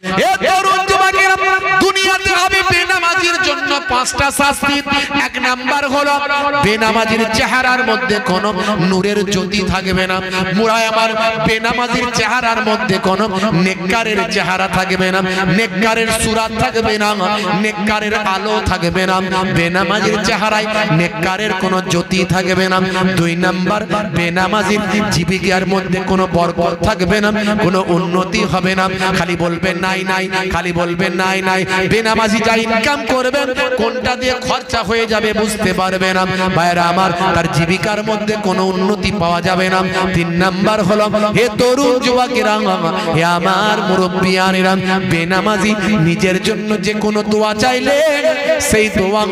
এ তরুণ যুবকেরা, দুনিয়াতে হবে বেনামাজির জন্য 5টা শাস্তি। 1 নাম্বার হলো বেনামাজির চেহারার মধ্যে কোনো নূরের জ্যোতি থাকবে না। মুরায় আমার, বেনামাজির চেহারার মধ্যে কোনো নেককারের চেহারা থাকবে না, নেককারের সুরাত থাকবে না, নেককারের আলো থাকবে না। বেনামাজির চেহারায় নেককারের কোনো জ্যোতি থাকবে না। 2 নাম্বার, বেনামাজির জীবিকার মধ্যে কোনো বরকত থাকবে না, কোনো উন্নতি হবে না। খালি বলবেন নাই নাই, খালি বলবেন নাই নাই। বেনামাজি যা ইনকাম করবেন, কোনটা দিয়ে খরচা হয়ে যাবে বুঝতে পারবে না। ভাইরা আমার, তার জীবিকার মধ্যে কোনো উন্নতি পাওয়া যাবে না। 3 নাম্বার হলো, হে তরুণ যুবকেরা, হে আমার মুরব্বিয়ানেরা, বেনামাজি নিজের জন্য যে কোনো দোয়া চাইলে সেই দোয়া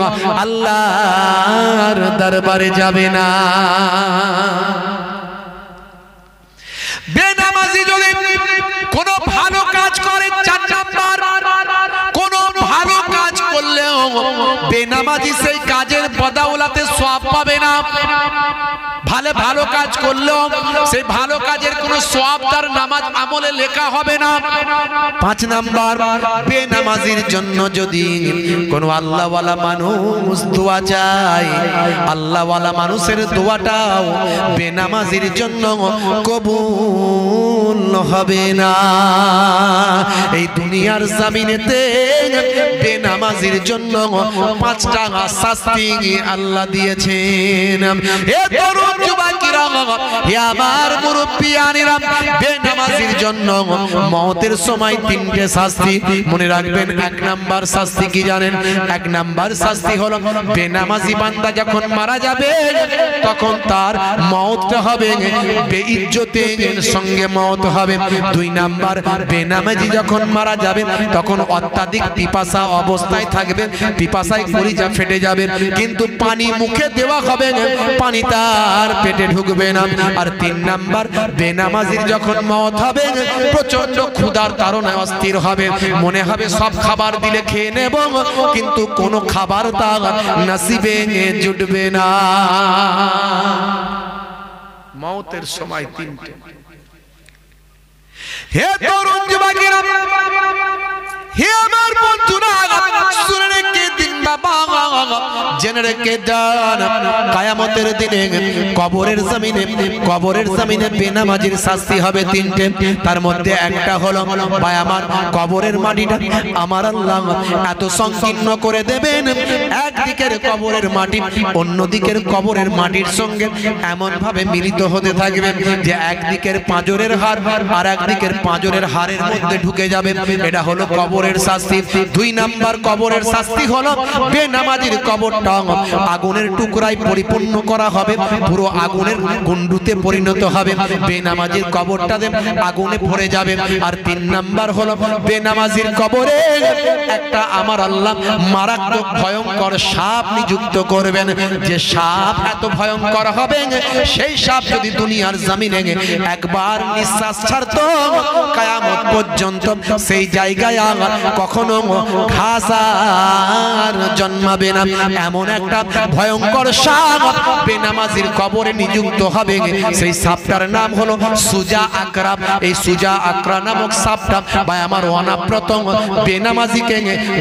আল্লাহর দরবারে যাবে না। বেনামাজি যদি কোনো ভালো কাজ করে, 4 নাম্বার, কোনো ভালো কাজ করলেও বেনামাজি সেই কাজের বদৌলতে সওয়াব পাবে না। ভালো ভালো কাজ করলেও সেই ভালো কাজের কোনো সওয়াব তার নামাজ আমলে লেখা হবে না। 5 নাম্বার, বেনামাজির জন্য যদি কোনো আল্লাহওয়ালা মানুষ দোয়া চায়, আল্লাহওয়ালা মানুষের দোয়াটাও বেনামাজির জন্য কবুল হবে না। এই দুনিয়ার জমিনেতে বেনামাজির জন্য 5টা শাস্তি আল্লাহ দিয়েছেন। হে তরুণ যুবকেরা, হে আমার মুরব্বিয়ানেরা, বেনামাজির জন্য মওতের সময় 3টে শাস্তি মনে রাখবেন। 1 নাম্বার শাস্তি কি জানেন? 1 নাম্বার শাস্তি হলো, বেনামাজি বান্দা যখন মারা যাবে তখন তার মওতটা হবে বেইজ্জতের সঙ্গে মওত হবে। 2 নাম্বার, বেনামাজি যখন মারা যাবে তখন অত্যাধিক পিপাসা অবস্থায় থাকবে, পিপাসায় কলিজা ফেটে যাবে, কিন্তু পানি মুখে দেওয়া হবে, পানি তার পেটে ঢুকবে না। আর 3 নাম্বার, বেনামাজির যখন মওত হবে প্রচন্ড ক্ষুধার কারণে অস্থির হবে, মনে হবে সব খাবার দিলে খেয়ে নেব, কিন্তু কোনো খাবার তার নসিবে জুটবে না। মওতের সময় 3টে। হে তরুণ যুবকেরা, হে আমার বন্ধুরা, শুনে রেখে দিন বাবা, জেনে রেখে দেন, কিয়ামতের দিনে কবরের জমিনে বেনামাজির শাস্তি হবে 3টে। তার মধ্যে একটা হলো, ভাই আমার, কবরের মাটিটা আমার আল্লাহ এত সংকীর্ণ করে দেবেন, একদিকের কবরের মাটি অন্যদিকের কবরের মাটির সঙ্গে এমন ভাবে মিলিত হতে থাকবে যে একদিকের পাঁজরের হাড় আর একদিকের পাঁজরের হাড়ের মধ্যে ঢুকে যাবে। এটা হলো কবরের শাস্তি। 2 নাম্বার কবরের শাস্তি হলো, বেনামাজির কবরটা আগুনের টুকরায় পরিপূর্ণ করা হবে, পুরো আগুনের কুণ্ডুতে পরিণত হবে, বেনামাজির কবরটা আগুনে ভরে যাবে। আর 3 নাম্বার হলো, বেনামাজির কবরে একটা আমার আল্লাহ মারাত্মক ভয়ঙ্কর সাপ নিযুক্ত করবেন, যে সাপ এত ভয়ঙ্কর হবে, সেই সাপ যদি দুনিয়ার জমিনে একবার নিঃশ্বাস ছাড়তো, কিয়ামত পর্যন্ত সেই জায়গায় কখনো ঘাস আর জন্মাবে না। এমন একটা ভয়ঙ্কর সাপ বেনামাজির কবরে নিযুক্ত হবে, সেই সাপটার নাম হলো সুজা আকরাব। এই সুজা আকরা নামক সাপটা ভাই আমার অনাব্রত বেনামাজিকে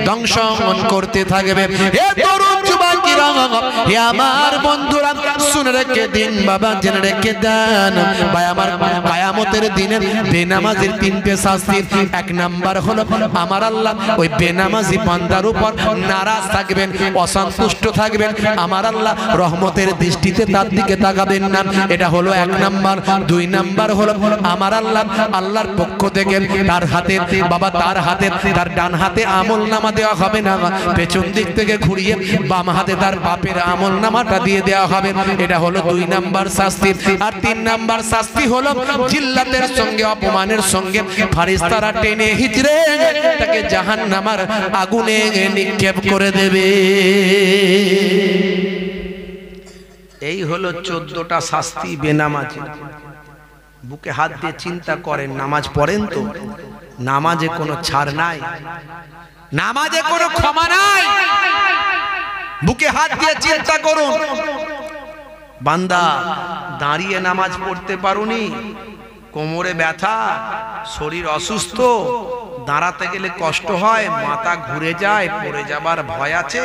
দংশন করতে থাকবে। এ তরুণ যুবকেরা, হে আমার বন্ধুরা, শুনে রেখে দিন বাবা, জেনে রেখে দেন, ভাই আমার, কিয়ামতের দিনে বেনামাজির 3টে শাস্তি। 1 নাম্বার হলো, আমার আল্লাহ ওই বেনামাজি বান্দার উপর নারাজ থাকবেন, অসন্তুষ্ট থাকবেন, আমার আল্লাহ রহমতের দৃষ্টিতে তার দিকে তাকাবেন না। এটা হলো 1 নাম্বার। 2 নাম্বার হলো, আমার আল্লাহর পক্ষ থেকে তার হাতে বাবা, তার ডান হাতে আমলনামা দেওয়া হবে না, পেছন দিক থেকে ঘুরিয়ে বাম হাতে তার বাপের আমলনামাটা দিয়ে দেওয়া হবে। এটা হলো 2 নাম্বার শাস্তি। আর 3 নাম্বার শাস্তি হলো, জিল্লাতের সঙ্গে অপমানের সঙ্গে ফারিস্তারা টেনে হিচড়ে তাকে জাহান্নামের আগুনে নিক্ষেপ করে দেবে। এই হলো 14টা শাস্তি বেনামাজি। বুকে হাত দিয়ে চিন্তা করেন, নামাজ পড়েন তো? নামাজে কোনো ছাড় নাই, নামাজে কোনো ক্ষমা নাই। বুকে হাত দিয়ে চিন্তা করুন, বান্দা দাঁড়িয়ে নামাজ পড়তে পারোনি, কোমরে ব্যথা, শরীর অসুস্থ, দাঁড়াতে গেলে কষ্ট হয়, মাথা ঘুরে যায়, পড়ে যাবার ভয় আছে,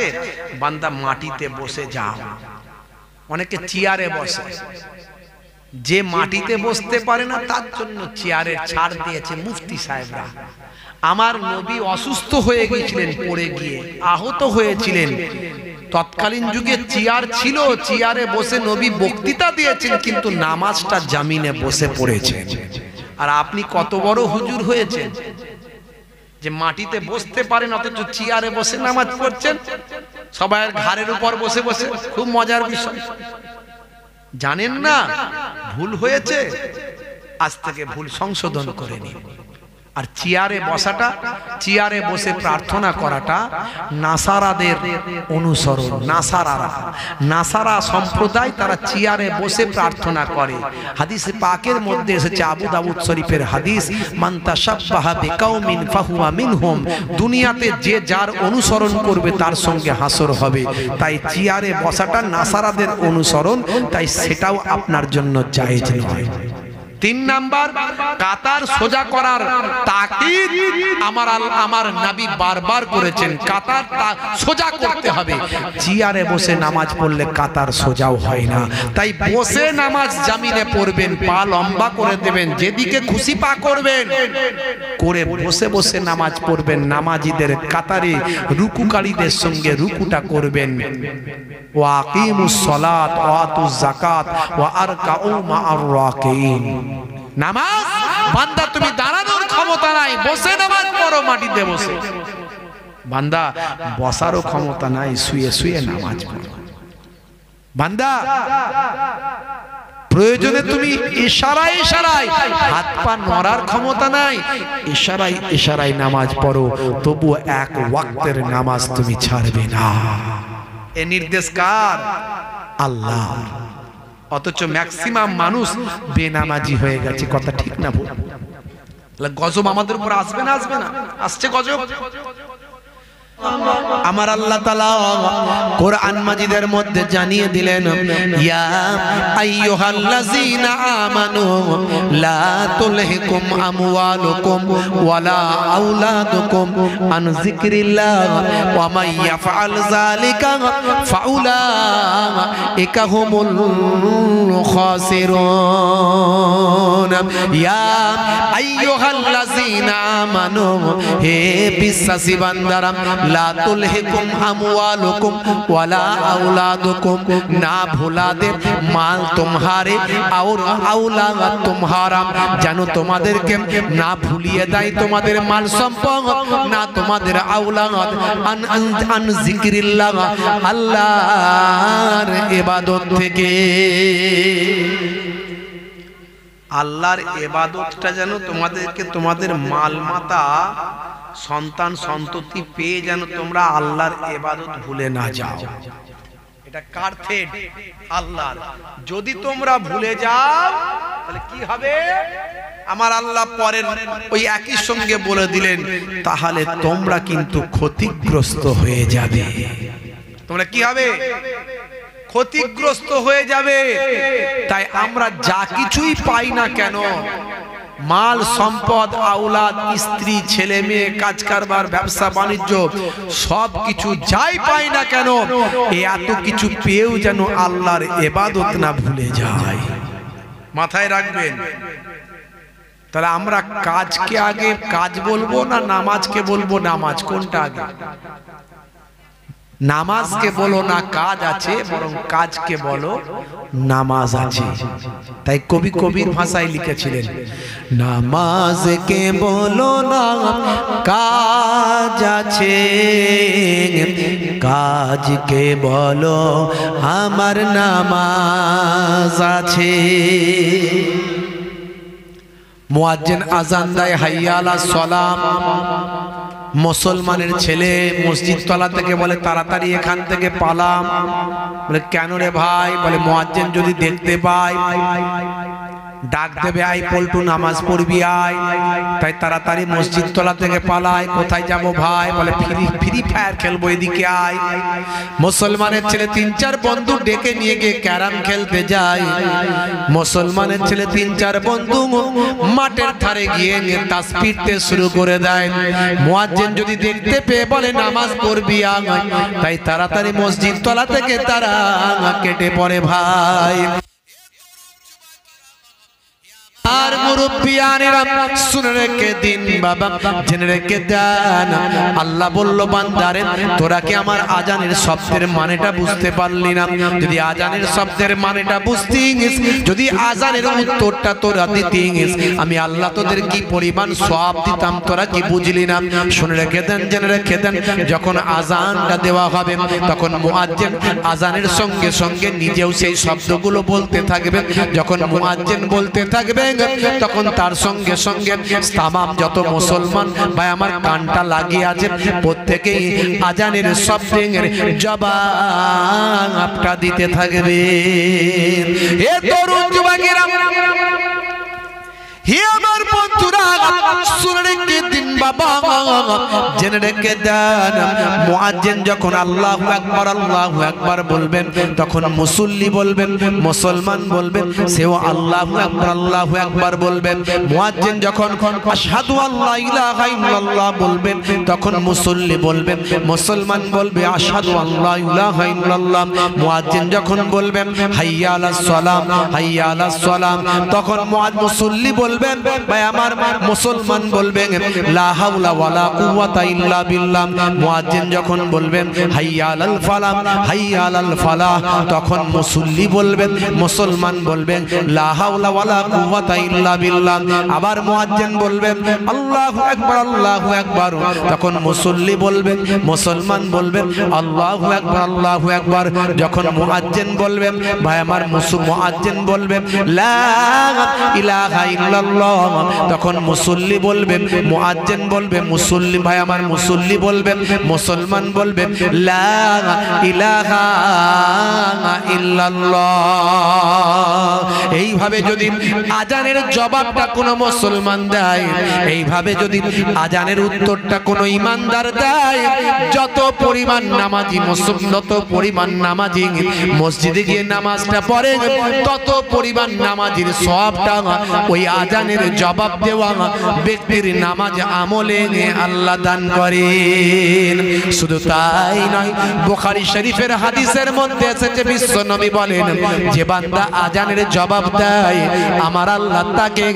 বান্দা মাটিতে বসে যাও। অনেকে চেয়ারে বসে, যে মাটিতে বসতে পারে না তার জন্য চেয়ারে ছাড় দিয়েছে মুফতি সাহেবরা। আমার নবী অসুস্থ হয়ে গিয়েছিলেন, পড়ে গিয়ে আহত হয়েছিলেন, তৎকালীন যুগে চেয়ার ছিল, চেয়ারে বসে নবী বক্তৃতা দিয়েছেন, কিন্তু নামাজটা জামিনে বসে পড়েছেন। আর আপনি কত বড় হুজুর হয়েছেন যে মাটিতে বসতে পারেন অথচ চেয়ারে বসে নামাজ পড়ছেন, সবাইয়ের ঘাড়ের উপর বসে বসে। খুব মজার বিষয়, জানেন না ভুল হয়েছে, আজ থেকে ভুল সংশোধন করে নিন। আর চেয়ারে বসাটা, চেয়ারে বসে প্রার্থনা করাটা নাসারাদের অনুসরণ। নাসারা সম্প্রদায়, তারা চেয়ারে বসে প্রার্থনা করে। হাদিসে পাকের মধ্যে এসেছে, আবু দাউদ শরীফের হাদিস, মান তাশাব্বাহা বিকাউমিন ফাহুয়া মিনহুম। দুনিয়াতে যে যার অনুসরণ করবে তার সঙ্গে হাসর হবে। তাই চেয়ারে বসাটা নাসারাদের অনুসরণ, তাই সেটাও আপনার জন্য জায়েজ নয়। 3 নাম্বার, কাতার সোজা করার তাকিদ আমার নবী বারবার করেছেন। কাতার সোজা করতে হবে। চেয়ারে বসে নামাজ পড়লে কাতার সোজাও হয় না। তাই বসে নামাজ জামিনে পড়বেন, পা লম্বা করে দেবেন, যেদিকে খুশি পা করবেন করে বসে বসে নামাজ পড়বেন। নামাজিদের কাতারে রুকুকারীদের সঙ্গে রুকুটা করবেন। ওয়া আকিমুস সালাত ওয়া আতুজ যাকাত ওয়া আরকাউ মা'আর রাকিন। নামাজ বান্দা তুমি দাঁড়ানোর ক্ষমতা নাই, বসে নামাজ পড়ো মাটিতে বসে। বান্দা বসারও ক্ষমতা নাই, শুয়ে শুয়ে নামাজ পড়ো। বান্দা প্রয়োজনে তুমি ইশারায় ইশারায়, হাত পা নড়ার ক্ষমতা নাই, ইশারায় ইশারায় নামাজ পড়ো, তবু এক ওয়াক্তের নামাজ তুমি ছাড়বে না। এ নির্দেশ কার? আল্লাহ। অথচ ম্যাক্সিমাম মানুষ বেনামাজি হয়ে গেছে। কথা ঠিক না ভুল? গজব আমাদের উপর আসবে না? আসবে না? আসছে গজব। আমার আল্লাহ তাআলা কোরআন মাজিদের মধ্যে জানিয়ে দিলেন, ইয়া আইয়ুহাল্লাযীনা আমানু লা তুলহিকুম আমওয়ালুকুম ওয়ালা আওলাদুকুম আন যিকরিল্লাহ ওয়া মান ইয়াফআল যালিকা ফাউলাইকা হুমুল খাসিরুন। ইয়া আইয়ুহাল্লাযীনা আমানু, হে বিশ্বাসী বান্দারা, লা তুলহিকুম আমওয়ালুকুম ওয়ালা আওলাদুকুম, না ভুলা দে মাল তোমারে और औलाद तुम्हारा, যেন তোমাদেরকে না ভুলিয়ে দেয় তোমাদের মাল সম্পদ, না তোমাদের আওলাদ। আন যিকরিল্লাহ, আল্লাহর ইবাদত থেকে। আল্লাহর ইবাদতটা যেন তোমাদেরকে, তোমাদের মাল মাতা সন্তান সন্ততি পেয়ে যেন তোমরা আল্লাহর ইবাদত ভুলে না যাও। এটা কার থ্রেড? আল্লাহর। যদি তোমরা ভুলে যাও তাহলে কি হবে? আমার আল্লাহ পরের ওই একই সঙ্গে বলে দিলেন, তাহলে তোমরা কিন্তু ক্ষতিগ্রস্ত হয়ে যাবে। তোমরা কি হবে? ক্ষতিগ্রস্ত হয়ে যাবে। তাই আমরা যা কিছুই পাই না কেন, মাল সম্পদ, আওলাদ, স্ত্রী, ছেলে মেয়ে, কাজ কারবার, ব্যবসা বাণিজ্য, সব কিছু যাই পাই না কেন, এত কিছু পেয়েও যেন আল্লাহর ইবাদত না ভুলে যায়। মাথায় রাখবেন। তাহলে আমরা কাজকে আগে কাজ বলবো না নামাজকে বলবো? নামাজ কোনটা আগে? নামাজকে বলো না কাজ আছে, বরং কাজকে বলো নামাজ আছে। তাই কবি কবির ভাষায় লিখেছিলেন, নামাজকে বলো না কাজ আছে, কাজকে বলো আমার নামাজ আছে। মুয়াজ্জিন আযান দেয়, হাইয়া আলাস সালাম। মুসলমানের ছেলে মসজিদ তলা থেকে বলে, তাড়াতাড়ি এখান থেকে পালাম। বলে কেন রে ভাই? বলে মুয়াজ্জিন যদি দেখতে পায় ডাক দেবে, আই পল্টু নামাজ পড়বি আয়। তাই তাড়াতাড়ি মসজিদ তলা থেকে পালায়। কোথায় যাব ভাই? বলে ফ্রি ফায়ার খেলবো, এদিকে আয়। মুসলমানের ছেলে 3-4 বন্ধু ডেকে নিয়ে গিয়ে ক্যারাম খেলতে যায়। মুসলমানের ছেলে 3-4 বন্ধু মাঠের ধারে গিয়ে তাসবিহতে শুরু করে দেয়। মুয়াজ্জিন যদি দেখতে পেয়ে বলে নামাজ পড়বি আয়, তাই তাড়াতাড়ি মসজিদ তলা থেকে তারা কেটে পড়ে ভাই। আর মুরব্বিয়ানেরা শুনে রেখে দিন বাবা, জেনে রেখে দেন, আল্লাহ বলল বান্দারে তোরা কি আমার আজানের শব্দের মানেটা বুঝতে পারলি না? যদি আজানের শব্দের মানেটা বুঝতিস, যদি আজানের উত্তরটা তোরা দিতিস, আমি আল্লাহ তোদের কি পরিমাণ সওয়াব দিতাম, তোরা কি বুঝলি না? শুনে রেখে দেন, জেনে রেখে দেন, যখন আজানটা দেওয়া হবে তখন মুয়াজ্জিন আজানের সঙ্গে সঙ্গে নিজেও সেই শব্দগুলো বলতে থাকবে। যখন মুয়াজ্জিন বলতে থাকবে তখন তার সঙ্গে সঙ্গে তামাম যত মুসলমান ভাই আমার কানটা লাগিয়ে আছে প্রত্যেকেই আজানের শব্দের জবাবটা দিতে থাকবে। এ তরুণ যুবকেরা, হে আমার বন্ধুরা, শুনে রেখে দিন বাবা, জেনে রেখে দেন, মুয়াজ্জিন যখন আল্লাহু আকবার আল্লাহু আকবার বলবেন তখন মুসল্লি বলবেন, মুসলমান বলবেন, সেও আল্লাহু আকবার আল্লাহু আকবার বলবেন। মুয়াজ্জিন যখন আশহাদু আল্লা ইলাহা ইল্লাল্লাহ বলবেন তখন মুসল্লি বলবেন, মুসলমান বলবে আশহাদু আল্লা ইলাহা ইল্লাল্লাহ। মুয়াজ্জিন যখন বলবেন হাইয়া আলাস সালাম হাইয়া আলাস সালাম, তখন মুসল্লি বলবেন ভাই আমার মুসলমান বলবেন লা হাওলা ওয়ালা কুওয়াতা ইল্লা বিল্লাহ। মুয়াজ্জিন যখন বলবেন হাইয়া আলাল ফালাহ হাইয়া আলাল ফালাহ, তখন মুসল্লি বলবেন, মুসলমান বলবেন লা হাওলা ওয়ালা কুওয়াতা ইল্লা বিল্লাহ। আবার মুয়াজ্জিন বলবেন আল্লাহু আকবার আল্লাহু আকবার, তখন মুসল্লি বলবেন, মুসলমান বলবেন আল্লাহু আকবার আল্লাহু আকবার। যখন মুয়াজ্জিন বলবেন ভাই আমার মুয়াজ্জিন বলবেন লা ইলাহা ইল্লাল্লাহ, তখন মুসল্লি বলবেন, মুয়াজ্জিন বলবেন, মুসল্লি ভাই আমার মুসল্লি বলবেন, মুসলমান বলবেন লা ইলাহা ইল্লাল্লাহ। এইভাবে যদি আজানের জবাবটা কোনো মুসলমান দেয়, এইভাবে যদি আজানের উত্তরটা কোনো ইমানদার দেয়, যত পরিমাণ নামাজি যত পরিমাণ নামাজি মসজিদে গিয়ে নামাজটা পড়ে, তত পরিমাণ নামাজির সওয়াবটা ওই আজানের জবাব দেওয়া ব্যক্তির নামাজ আমলে আল্লাহ দান করেন। শুধু তাই নয়, বুখারী শরীফের হাদিসের মধ্যে এসেছে বিশ্ব নবী বলেন যে বান্দা আজানের জবাব দেয় আমার আল্লাহ তাকে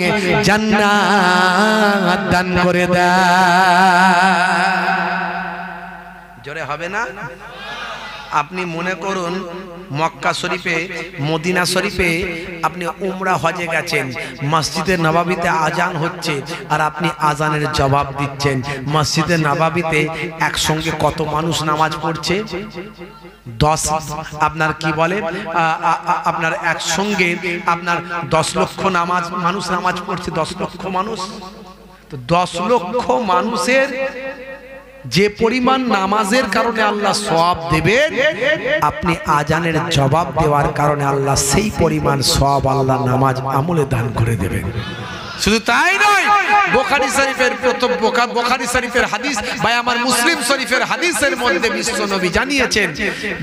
জান্নাত দান করে দেয়। জোরে হবে না? আপনি মনে করুন মক্কা শরীফে মদিনা শরীফে আপনি উমরা হজে গেছেন, মসজিদে নববীতে আজান হচ্ছে আর আপনি আজানের জবাব দিচ্ছেন। মসজিদে নববীতে একসঙ্গে কত মানুষ নামাজ পড়ছে? 10 আপনার কি বলে আপনার একসঙ্গে আপনার 10 লক্ষ মানুষ নামাজ পড়ছে। 10 লক্ষ মানুষ, তো 10 লক্ষ মানুষের যে পরিমাণ নামাজের কারণে আল্লাহ সওয়াব দেবেন, আপনি আজানের জবাব দেওয়ার কারণে আল্লাহ সেই পরিমাণ সওয়াব আল্লাহ নামাজ আমলে দান করে দেবেন। শুধু তাই নয়, বুখারী শরীফের প্রথম বুখারী শরীফের হাদিস ভাই আমার মুসলিম শরীফের হাদিসের মধ্যে বিশ্ব নবী জানিয়েছেন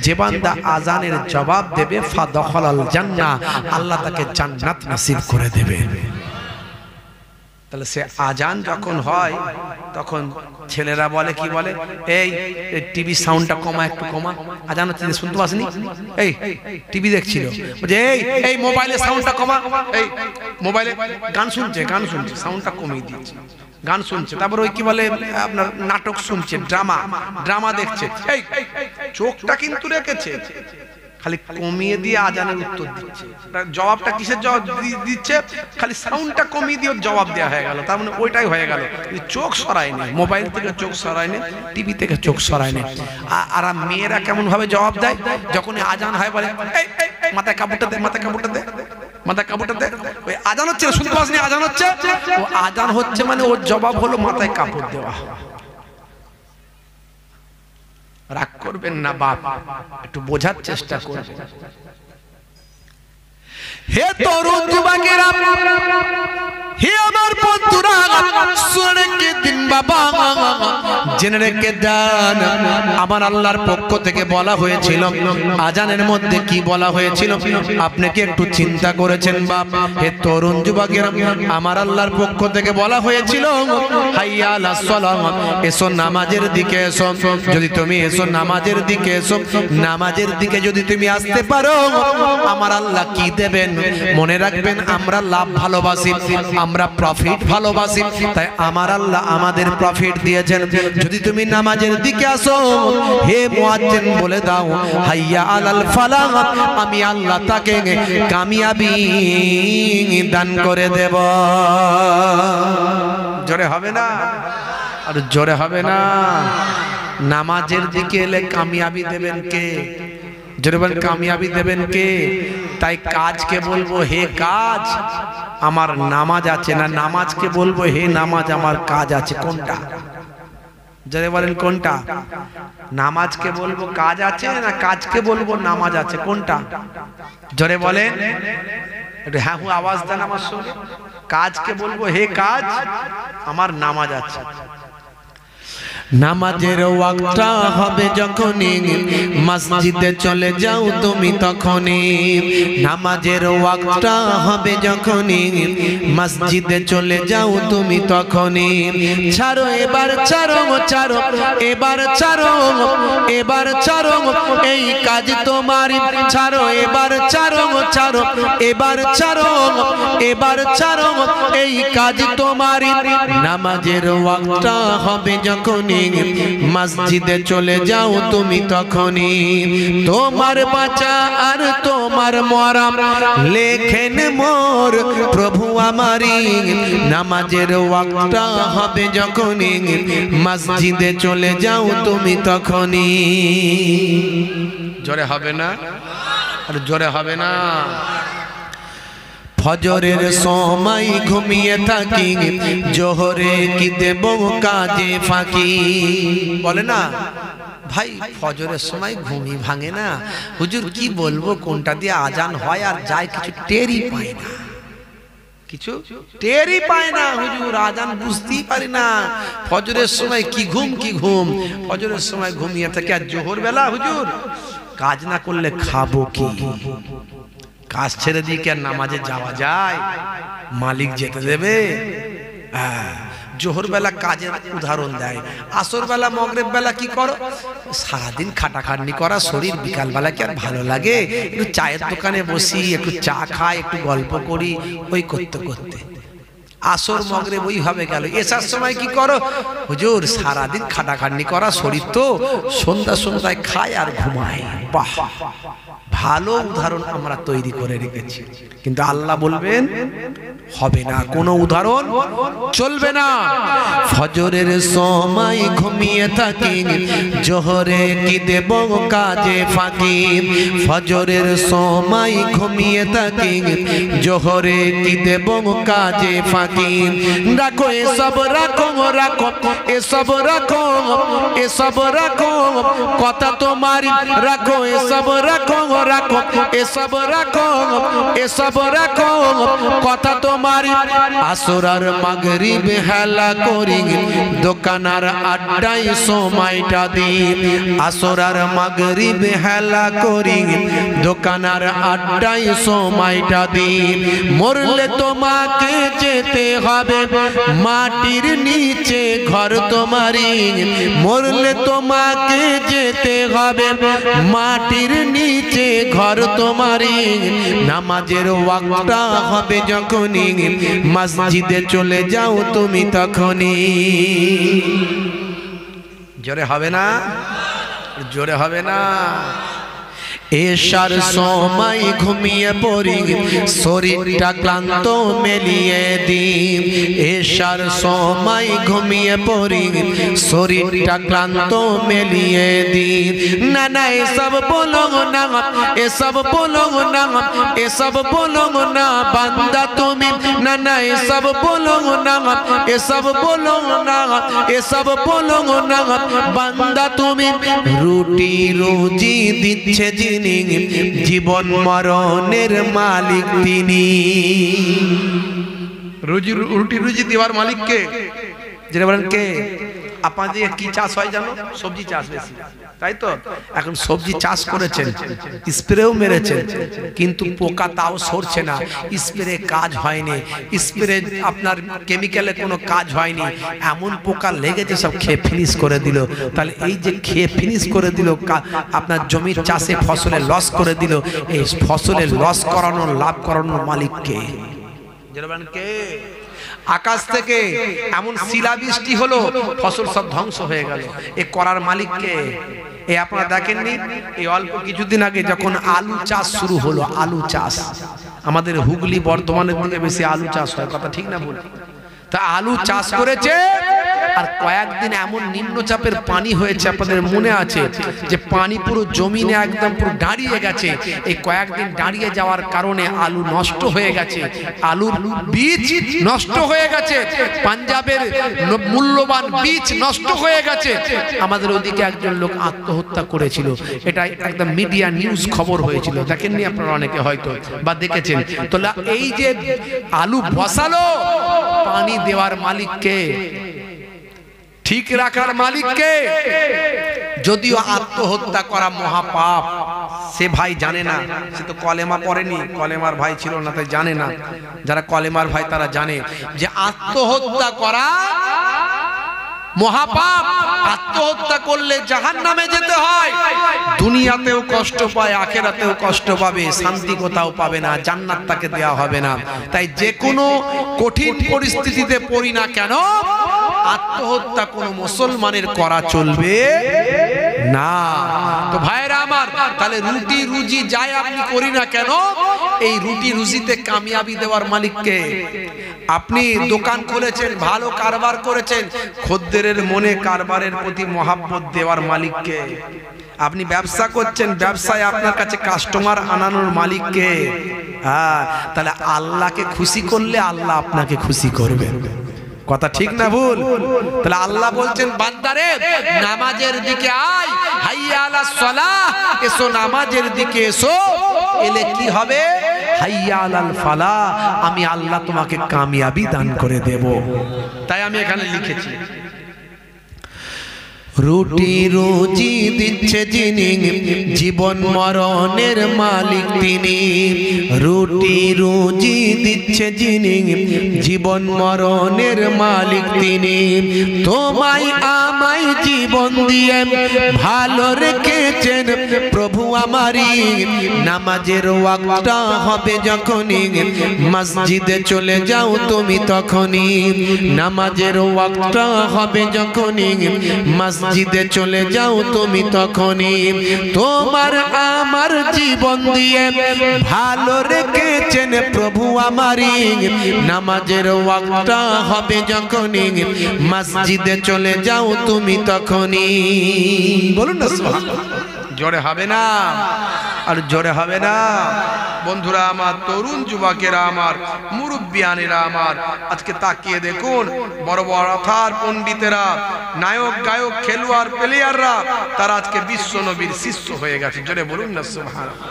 যে বান্দা আজানের জবাব দেবে ফাদখালাল জান্নাহ, আল্লাহ তাকে জান্নাত নসিব করে দেবে। তাহলে সে আজান যখন হয় তখন ছেলেরা বলে কি বলে, এই টিভি সাউন্ডটা কমা, একটু কমা, আজান হচ্ছে শুনতে পাসনি, এই টিভি দেখছিল, বলছে এই মোবাইলের সাউন্ডটা কমা, এই মোবাইলে গান শুনছে সাউন্ডটা কমিয়ে দিয়েছে, গান শুনছে। তারপর ওই কি বলে আপনার নাটক শুনছে, ড্রামা দেখছে, এই চোখটা কিন্তু রেখেছে, খালি কমিয়ে দিয়ে আজানের উত্তর দিচ্ছে। জবাবটা কিসের জবাব দিচ্ছে? খালি সাউন্ডটা কমিয়ে দিয়ে জবাব দেওয়া হয়ে গেল, তার মানে ওইটাই হয়ে গেল। চোখ সরায়নি, মোবাইল থেকে চোখ সরায়নি, টিভি থেকে চোখ সরায়নি। আর মেয়েরা কেমন ভাবে জবাব দেয়, যখন আজান হয় বলে মাথায় কাপড়টা দে, মাথায় কাপড়টা দে, মাথায় কাপড়টা দে। ওই আজান হচ্ছে, শুনতে পাসনি আজান হচ্ছে, ও আজান হচ্ছে মানে ওর জবাব হলো মাথায় কাপড় দেওয়া। রাগ করবেন না বাপ, একটু বোঝার চেষ্টা করবেন। হে তরুণ যুবকেরা, হে আমার বন্ধুরা, শুনে রেখে দিন বাবা, জেনে রেখে দেন। আমার আল্লাহর পক্ষ থেকে বলা হয়েছিল, আজানের মধ্যে কি বলা হয়েছিল আপনি কি একটু চিন্তা করেছেন বাপ? হে তরুণ যুবকেরা, আমার আল্লাহর পক্ষ থেকে বলা হয়েছিল হাইয়া আলাস সালাহ, এসো নামাজের দিকে এসো। যদি তুমি এসো নামাজের দিকে এসো, নামাজের দিকে যদি তুমি আসতে পারো, আমার আল্লাহ কি দেবেন মনে রাখবেন। আমরা লাভ ভালোবাসি, আমরা প্রফিট ভালোবাসি, তাই আমার আল্লাহ আমাদের প্রফিট দিয়েছেন। যদি তুমি নামাজের দিকে আসো, হে মুয়াজ্জিন বলে দাও হাইয়া আলাল ফালাহ, আমি আল্লাহ তাকে কামিয়াবি দান করে দেব। জোরে হবে না? আর জোরে হবে না? নামাজের দিকে এলে কামিয়াবি দেবেন কে? জোরে বলেন, কামিয়াবি দেবেন কে? তাই কাজকে বলবো হে কাজ আমার নামাজ আছে, না নামাজকে বলবো হে নামাজ আমার কাজ আছে? কোনটা? জোরে বলেন কোনটা? নামাজকে বলবো কাজ আছে, না কাজকে বলবো নামাজ আছে? কোনটা? জোরে বলেন, একটু হ্যাঁ হু আওয়াজ দেন আমার সঙ্গে। কাজকে বলবো হে কাজ আমার নামাজ আছে। নামাজের ওয়াক্তটা হবে যখনই মসজিদে চলে যাও তুমি তখনই। নামাজের ওয়াক্তটা হবে যখনই মসজিদে চলে যাও তুমি তখনই। ছাড়ো এবার ছাড়ো, ছাড়ো এবার ছাড়ো, এবার ছাড়ো এই কাজ তোমারই। ছাড়ো এবার ছাড়ো, ছাড়ো এবার ছাড়ো, এবার ছাড়ো এই কাজ তোমারই। নামাজের ওয়াক্তটা হবে যখনই মসজিদে চলে যাও তুমি তখনই। তোমার বাঁচা আর তোমার মরা লেখেন মোর প্রভু আমারি। নামাজের ওয়াক্তটা হবে যখনই মসজিদে চলে যাও তুমি তখনই। জোরে হবে না? আর জোরে হবে না? ফজরের সময় ঘুমিয়ে থাকি, জোহরে কি দেব কাজে ফাঁকি। বলে না ভাই ফজরের সময় ঘুমই ভাঙে না, হুজুর কি বলবো কোনটা দিয়ে আজান হয় আর যায় কিছু টেরই পায় না, কিছু টেরই পায় না হুজুর, আজান বুঝতেই পারি না। ফজরের সময় কি ঘুম, কি ঘুম। ফজরের সময় ঘুমিয়ে থাকি, আর জোহর বেলা হুজুর কাজ না করলে খাবো কি? কাজ ছেড়ে দিয়ে কি আর নামাজে যাওয়া যায়? মালিক যেতে দেবে? জোহর বেলা কাজের উদাহরণ দেয়, আসর বেলা মাগরিব বেলা কি করো? সারাদিন খাটাখাটনি করা শরীর, বিকাল বেলা কি আর ভালো লাগে? একটু চায়ের দোকানে বসি, একটু চা খাই, একটু গল্প করি, ওই করতে করতে আসর মাগরিব ওইভাবে গেল। এসার সময় কি করো? হুজুর সারাদিন খাটাখাটনি করা শরীর, তো সন্ধ্যায় খায় আর ঘুমায়। বাহ, ভালো উদাহরণ আমরা তৈরি করে রেখেছি, কিন্তু আল্লাহ বলবেন হবে না, কোনো উদাহরণ চলবে না। ফজরের সময় ঘুমিয়ে থাকি, জোহরে কি দেব কাজে ফাঁকি। ফজরের সময় ঘুমিয়ে থাকি, জোহরে কি দেব কাজে ফাঁকি। রাখো এসব, রাখো রাখো এসব, রাখো এসব, রাখো কথা তোমার, রাখো এসব, রাখো রাখো এসব, রাখো এসব, রাখো কথা তোমার। আসর আর মাগরিব হেলা করি, দোকানার আড্ডায় সময়টা দিই। আসর আর মাগরিব হেলা করি, দোকানার আড্ডায় সময়টা দিই। মরলে তোমাকে যেতে হবে মাটির নিচে ঘর তোমারই। মরলে তোমাকে যেতে হবে মাটির নিচে ঘর তোমারই। নামাজের ওয়াক্তটা হবে যখনই মসজিদে চলে যাও তুমি তখনই। জোরে হবে না? জোরে হবে না? এশার সময় ঘুমিয়ে পড়ি, শরীরটা ক্লান্ত মেলিয়ে দিই। এশার সময় ঘুমিয়ে পড়ি, শরীরটা ক্লান্ত মেলিয়ে দিই। না না এসব বলো না, এসব বলো না, এসব বলো না বান্দা তুমি। না না এসব বলো না, এসব বলো না, এসব বলো না বান্দা তুমি। রুটি রুজি দিচ্ছে যিনি, যিনি জীবন মরণের মালিক তিনি। রুটি রুজি দেওয়ার মালিক কে? যেটা বলেন কে? আপনাদের কি চাষ হয় জানো? সবজি চাষ বেশি, তাই তো? এখন সবজি চাষ করেছেন, স্প্রেও মেরেছেন, কিন্তু পোকা তাও সরছে না, স্প্রে কাজ হয়নি, স্প্রে আপনার কেমিক্যালে কোনো কাজ হয়নি, এমন পোকা লেগেছে সব খেয়ে ফিনিশ করে দিল। তাহলে এই যে খেয়ে ফিনিশ করে দিল, আপনার জমির চাষে ফসলে লস করে দিল, এই ফসলে লস করানোর লাভ করানোর মালিক কে? যেটা বলেন কে? আকাশ থেকে এমন শিলাবৃষ্টি হলো, ফসল সব ধ্বংস হয়ে গেল, এ করার মালিক কে? এই আপনারা দেখেননি, এই অল্প কিছুদিন আগে যখন আলু চাষ শুরু হলো, আলু চাষ আমাদের হুগলি বর্ধমানের দিকে বেশি আলু চাষ হয়, কথা ঠিক না বল? তা আলু চাষ করেছে, আর কয়েকদিন এমন নিম্নচাপের পানি হয়েছে, আপনাদের মনে আছে যে পানি পুরো জমিনে একদম পুরো দাঁড়িয়ে গেছে। এই কয়েকদিন দাঁড়িয়ে যাওয়ার কারণে আলু নষ্ট হয়ে গেছে, আলুর বীজ নষ্ট হয়ে গেছে, পাঞ্জাবের মূল্যবান বীজ নষ্ট হয়ে গেছে। আমাদের ওদিকে একজন লোক আত্মহত্যা করেছিল, এটা একদম মিডিয়া নিউজ খবর হয়েছিল, দেখেননি আপনারা অনেকে হয়তো বা দেখেছেন। তো এই যে আলু বসালো, পানি দেওয়ার মালিককে, ঠিক রাখার মালিককে। যদিও আত্মহত্যা করা মহাপাপ, সে ভাই জানে না, সে তো কলেমা পড়েনি, কলেমার ভাই ছিল না, তাই জানে না। যারা কলেমার ভাই তারা জানে যে আত্মহত্যা করা মহাপাপ, আত্মহত্যা করলে জাহান্নামে যেতে হয়, দুনিয়াতেও কষ্ট পায়, আখিরাতেও কষ্ট পাবে, শান্তি কোথাও পাবে না, জান্নাত তাকে দেওয়া হবে না। তাই যে কোনো কঠিন পরিস্থিতিতে পড়ি না কেন, আত্মহত্যা কোনো মুসলমানের করা চলবে না। তো ভাইরা আমার, তাহলে রুটি রুজি যাই আপনি করি না কেন, এই রুটি রুজিতে কামিয়াবি দেওয়ার মালিককে। আপনি দোকান খুলেছেন, ভালো কারবার করেছেন, খদ্দেরের মনে কারবারের প্রতি মহাব্বত দেওয়ার মালিককে। আপনি ব্যবসা করছেন, ব্যবসায় আপনার কাছে কাস্টমার আনানোর মালিককে। হ্যাঁ, তাহলে আল্লাহকে খুশি করলে আল্লাহ আপনাকে খুশি করবে, কথা ঠিক না ভুল? তাহলে আল্লাহ বলছেন, বান্দারে নামাজের দিকে আয়, হাইয়া আলাস সালাহ, এসো নামাজের দিকে এসো, এলে কি হবে? হাইয়া আলাল ফালাহ, আমি আল্লাহ তোমাকে কামিয়াবি দান করে দেব। তাই আমি এখানে লিখেছি, রুটি রুজি দিচ্ছে যিনি জীবন মরণের মালিক তিনি। রুটি রুজি দিচ্ছে যিনি জীবন মরণের মালিক তিনি। তোমায় আমায় জীবন দিয়ে ভালো রেখেছেন প্রভু আমারই। নামাজের ওয়াক্তটা হবে যখনই, মসজিদে চলে যাও তুমি তখনই। নামাজের ওয়াক্তটা হবে যখনই, মসজিদে চলে যাও তুমি তখনই। তোমার আমার জীবন দিয়ে ভালো রেখেছেন প্রভু আমারই। নামাজের ওয়াক্তটা হবে যখনই, মসজিদে চলে যাও তুমি তখনই। বলুন না সুবহানাল্লাহ। জোরে হবে না? আর জোরে হবে না? বন্ধুরা আমার, তরুণ যুবকেরা আমার, মুরব্বিয়ানেরা আমার, আজকে তাকিয়ে দেখুন, বড় বড় অথার পণ্ডিতেরা, নায়ক গায়ক খেলোয়াড় প্লেয়াররা, তারা আজকে বিশ্ব নবীর শিষ্য হয়ে গেছে। জোরে বলুন না সুবহানাল্লাহ।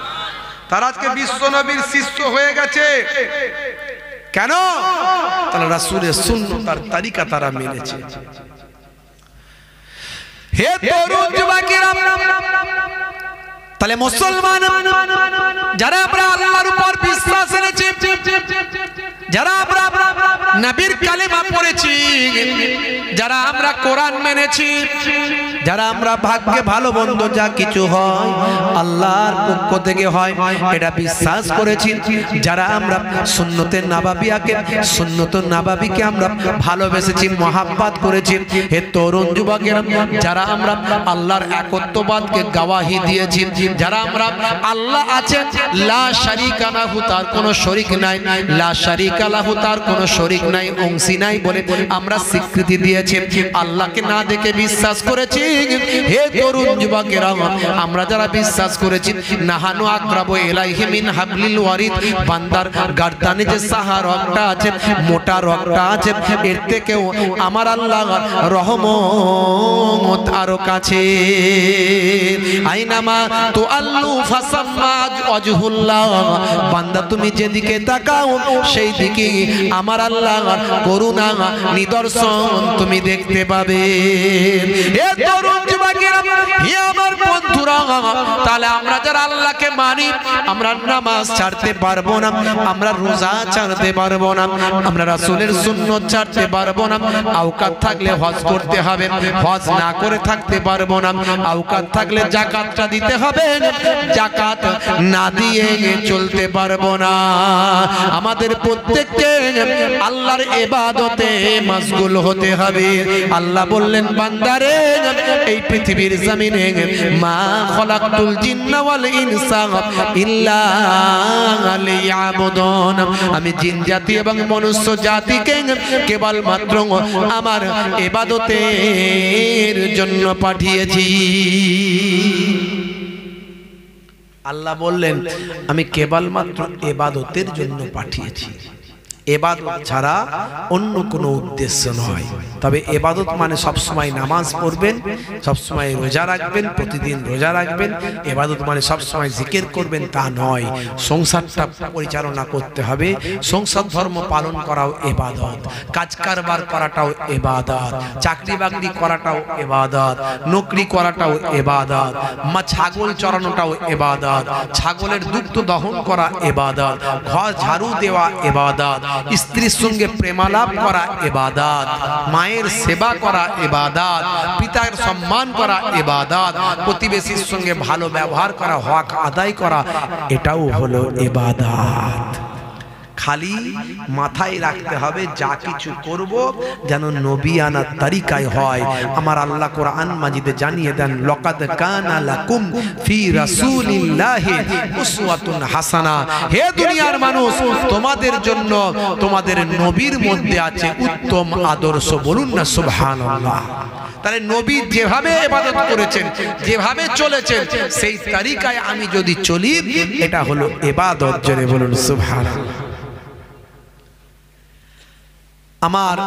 তারা আজকে বিশ্ব নবীর শিষ্য হয়ে গেছে। কেন? তারা রাসূলের সুন্নাত আর তরিকা তারা মেনেছে। হে তরুণ যুবকেরা, তাহলে মুসলমান যারা আমরা আল্লাহর উপর বিশ্বাস এনেছি, যারা আমরা নবীর কালেমা পড়েছি, যারা আমরা কোরআন মেনেছি, যারা আমরা ভাগ্যে ভালো মন্দ যা কিছু হয় আল্লাহর পক্ষ থেকে হয় এটা বিশ্বাস করেছি, যারা আমরা সুন্নতের নাবাবিয়াকে, সুন্নতুন নাবাবিকে আমরা ভালোবেসেছি, মহাব্বত করেছি, হে তরুণ যুবকেরা, যারা আমরা আল্লাহর একত্ববাদকে গাওয়াহি দিয়েছি, যারা আমরা আল্লাহ আছেন লা শারিকা লাহু, তার কোনো শরীক নাই, লা শারিকা লাহু, তার কোনো শরীক নাই, অংশী নাই বলে আমরা স্বীকৃতি দিয়েছি, আল্লাহকে না দেখে বিশ্বাস করেছি। হে তরুণ যুবকেরা, আমরা যারা বিশ্বাস করেছি, নাহানু আকরাবু ইলাইহি মিন হাবলিল ওয়ারিদ, বান্দার গর্দানে যে সাহা রগটা আছে, মোটা রগটা আছে, এর থেকেও আমার আল্লাহর রহমত আরো কাছে। আইনামা তো আল্লু ফাসাম্মা ওয়াজহুল্লাহ, বান্দা তুমি যেদিকে তাকাও সেই দিকে আমার আল্লাহর করুণা নিদর্শন তুমি দেখতে পাবে। এ তরুণ যুবকেরা, হে আমার বন্ধুরা, তাহলে আমরা যারা আল্লাহকে মানি, আমরা নামাজ ছাড়তে পারবো না, আমরা রোজা ছাড়তে পারবো না, আমরা রাসূলের সুন্নাত ছাড়তে পারবো না। আওকাত থাকলে হজ করতে হবে, হজ না করে থাকতে পারবো না। আওকাত থাকলে যাকাতটা দিতে হবে, যাকাত না দিয়ে চলতে পারবো না। আমাদের প্রত্যেককে আল্লাহর ইবাদতে মাশগুল হতে হবে। আল্লাহ বললেন, বান্দারে এই পৃথিবীর জমিনে মা খলাকতুল জিন্না ওয়াল ইনসা ইল্লা লিয়াবুদুন, আমি জিন জাতি এবং মনুষ্য জাতিকে কেবল মাত্র আমার ইবাদতের জন্য পাঠিয়েছি। আল্লাহ বললেন, আমি কেবল মাত্র ইবাদতের জন্য পাঠিয়েছি। ইবাদত ছাড়া অন্য কোনো উদ্দেশ্য নয়। তবে ইবাদত মানে সবসময় নামাজ পড়বেন, সবসময় রোজা রাখবেন, প্রতিদিন রোজা রাখবেন। ইবাদত মানে সবসময় জিকির করবেন তা নয়। সংসারটা পরিচালনা করতে হবে, সংসার ধর্ম পালন করাও ইবাদত, কাজ কারবার করাটাও ইবাদত, চাকরি বাকরি করাটাও ইবাদত, নকরি করাটাও ইবাদত, ছাগল চড়ানোটাও ইবাদত, ছাগলের দুগ্ধ দহন করা ইবাদত, ঘর ঝাড়ু দেওয়া ইবাদত, স্ত্রীর সঙ্গে প্রেমালাপ করা ইবাদত, মায়ের সেবা করা ইবাদত, পিতার সম্মান করা ইবাদত, প্রতিবেশীর সঙ্গে ভালো ব্যবহার করা, হক আদায় করা, এটাও হলো ইবাদত। খালি মাথায় রাখতে হবে, যা কিছু করব যেন নবিয়ানা তরিকায় হয়। আমার আল্লাহ কোরআন মাজিদে জানিয়ে দেন, লাকাদ কানা লাকুম ফি রাসূলিল্লাহি উসওয়াতুন হাসানা। হে দুনিয়ার মানুষ, তোমাদের জন্য তোমাদের নবীর মধ্যে আছে উত্তম আদর্শ। বলুন না সুবহানাল্লাহ। তাহলে নবী যেভাবে ইবাদত করেছেন, যেভাবে চলেছেন, সেই তরিকায় আমি যদি চলি, এটা হলো ইবাদত। জোরে বলুন সুবহানাল্লাহ। আমার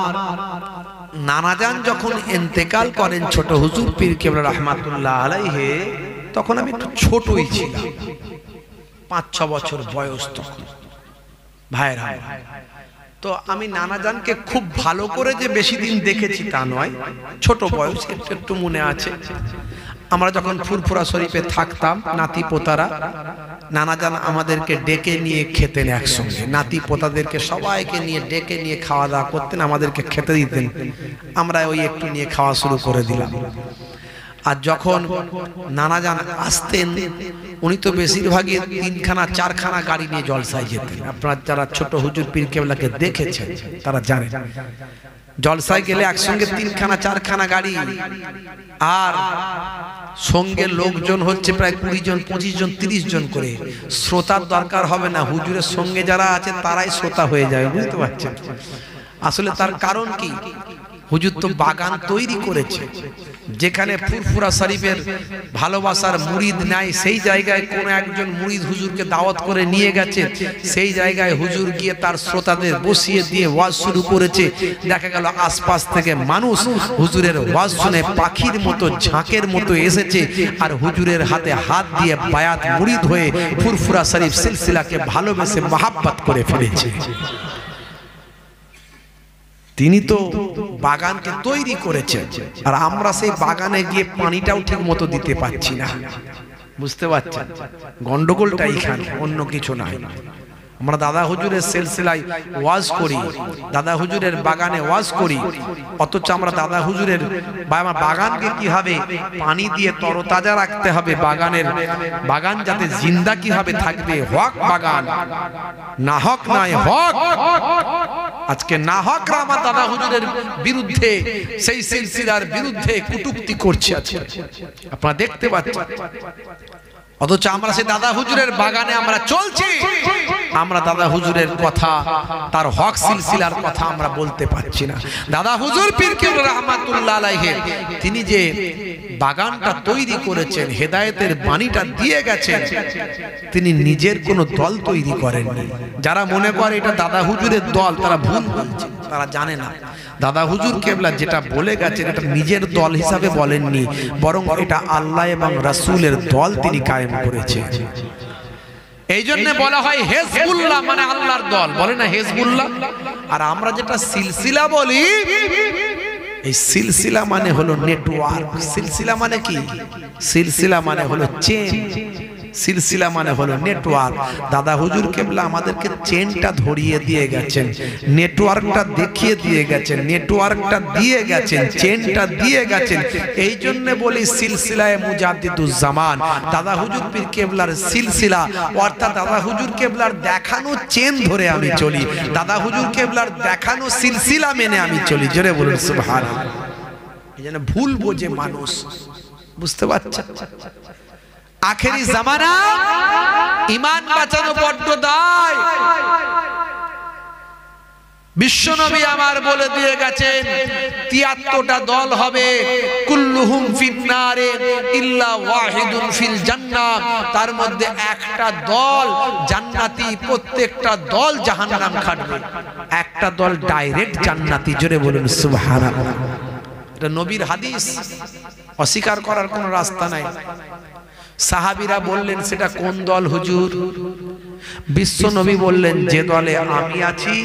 নানাজান যখন ইন্তেকাল করেন ছোট হুজুর পীর কেবলা রহমাতুল্লাহ আলাইহি, তখন আমি একটু ছোটই ছিলাম, 5-6 বছর বয়স তখন। ভাইরা, তো আমি নানাজানকে খুব ভালো করে যে বেশি দিন দেখেছি তা নয়, ছোট বয়স, একটু একটু মনে আছে। আমরা যখন ফুরফুরা শরীফে থাকতাম, নাতি পোতারা, নানাজান আমাদেরকে ডেকে নিয়ে খেতেন একসঙ্গে। নাতি পোতাদেরকে সবাইকে নিয়ে ডেকে নিয়ে খাওয়া দাওয়া করতেন, আমাদেরকে খেতে দিতেন। আমরা ওই একটু নিয়ে খাওয়া শুরু করে দিলাম। আর যখন নানাজান আসতেন, উনি তো বেশিরভাগই 3-4খানা গাড়ি নিয়ে জলসায় যেতেন। আপনারা যারা ছোট হুজুর পীর কেবলাকে দেখেছেন তারা জানেন, জলসায় গেলে একসঙ্গে 3-4খানা গাড়ি, আর সঙ্গে লোকজন হচ্ছে প্রায় 20 জন, 25 জন, 30 জন করে। শ্রোতার দরকার হবে না, হুজুরের সঙ্গে যারা আছে তারাই শ্রোতা হয়ে যায়। বুঝতে পারছেন? আসলে তার কারণ কি? হুজুর তো বাগান তৈরি করেছে, যেখানে ফুরফুরা শরীফের ভালোবাসার মুরিদ নাই, সেই জায়গায় কোন একজন মুরিদ হুজুরকে দাওয়াত করে নিয়ে গেছে। সেই জায়গায় হুজুর গিয়ে তার শ্রোতাদের বসিয়ে দিয়ে ওয়াজ শুরু করেছে। দেখা গেল আশপাশ থেকে মানুষ হুজুরের ওয়াজ শুনে পাখির মতো, ঝাঁকের মতো এসেছে, আর হুজুরের হাতে হাত দিয়ে বায়াত মুরিদ হয়ে ফুরফুরা শরীফ সিলসিলাকে ভালোবেসে মহাব্বত করে ফেলেছে। তিনি তো বাগানকে তৈরি করেছেন, আর আমরা সেই বাগানে গিয়ে পানিটাও ঠিক মতো দিতে পারছি না। বুঝতে পারছেন? গন্ডগোলটা এইখানে, অন্য কিছু নাই। আমরা দাদা হুজুরের সিলসিলায় ওয়াজ করি, দাদা হুজুরের বাগানে ওয়াজ করি, অথচ আমরা দাদা হুজুরের বাগানকে কিভাবে পানি দিয়ে তরতাজা রাখতে হবে, বাগান যাতে জিন্দা কিভাবে থাকবে, হক বাগান, না হক নাই হক। আজকে না হকরা আমার দাদা হুজুরের বিরুদ্ধে, সেই সিলসিলার বিরুদ্ধে কটূক্তি করছে আজকে, আপনারা দেখতে পাচ্ছেন। অথচ আমরা সেই দাদা হুজুরের বাগানে আমরা চলছি, আমরা দাদা হুজুরের কথা, তার হক সিলসিলার কথা আমরা বলতে পারছি না। দাদা হুজুর পীর কেবলা রহমাতুল্লাহ আলাইহি তিনি যে বাগানটা তৈরি করেছেন, হেদায়েতের বাণীটা দিয়ে গেছেন, তিনি নিজের কোনো দল তৈরি করেননি। যারা মনে করে এটা দাদা হুজুরের দল, তারা ভুল বলছে। তারা জানে না দাদা হুজুর কেবলা যেটা বলে গেছেন এটা নিজের দল হিসাবে বলেননি, বরং এটা আল্লাহ এবং রাসূলের দল তিনি কায়েম করেছেন। এই জন্য বলা হয় হিজবুল্লাহ মানে আল্লাহর দল, বলে না হিজবুল্লাহ। আর আমরা যেটা সিলসিলা বলি, এই সিলসিলা মানে হলো নেটওয়ার্ক। সিলসিলা মানে কি? সিলসিলা মানে হলো চেন, সিলসিলা মানে হলো নেটওয়ার্ক। দাদা হুজুর কেবলা আমাদেরকে চেনটা ধরিয়ে দিয়ে গেছেন, নেটওয়ার্কটা দেখিয়ে দিয়ে গেছেন, নেটওয়ার্কটা দিয়ে গেছেন, চেনটা দিয়ে গেছেন। এই জন্য বলি সিলসিলায়ে মুজাদ্দিদুজ জামান। দাদা হুজুর পীর কেবলার সিলসিলা অর্থাৎ দাদা হুজুর কেবলার দেখানো চেন ধরে আমি চলি, দাদা হুজুর কেবলার দেখানো সিলসিলা মেনে আমি চলি। জোরে বলুন সুবহানাল্লাহ। এই জন্য ভুল বোঝে মানুষ, বুঝতে পারছে? আখেরি জামানা, ঈমান বাঁচানো বড্ড দায়। বিশ্বনবী আমার বলে দিয়ে গেছেন ৭৩টা দল হবে, কুল্লুহুম ফিন্নারে ইল্লা ওয়াহিদুন ফিল জান্নাহ। তার মধ্যে একটা দল জান্নাতি, প্রত্যেকটা দল জাহান্নাম খাটবে, একটা দল ডাইরেক্ট জান্নাতি। জোরে বলুন সুবহানাল্লাহ। এটা নবীর হাদিস, অস্বীকার করার কোনো রাস্তা নাই। সাহাবীরা বললেন সেটা কোন দল হুজুর? বিশ্ব নবী বললেন যে দলে আমি আছি,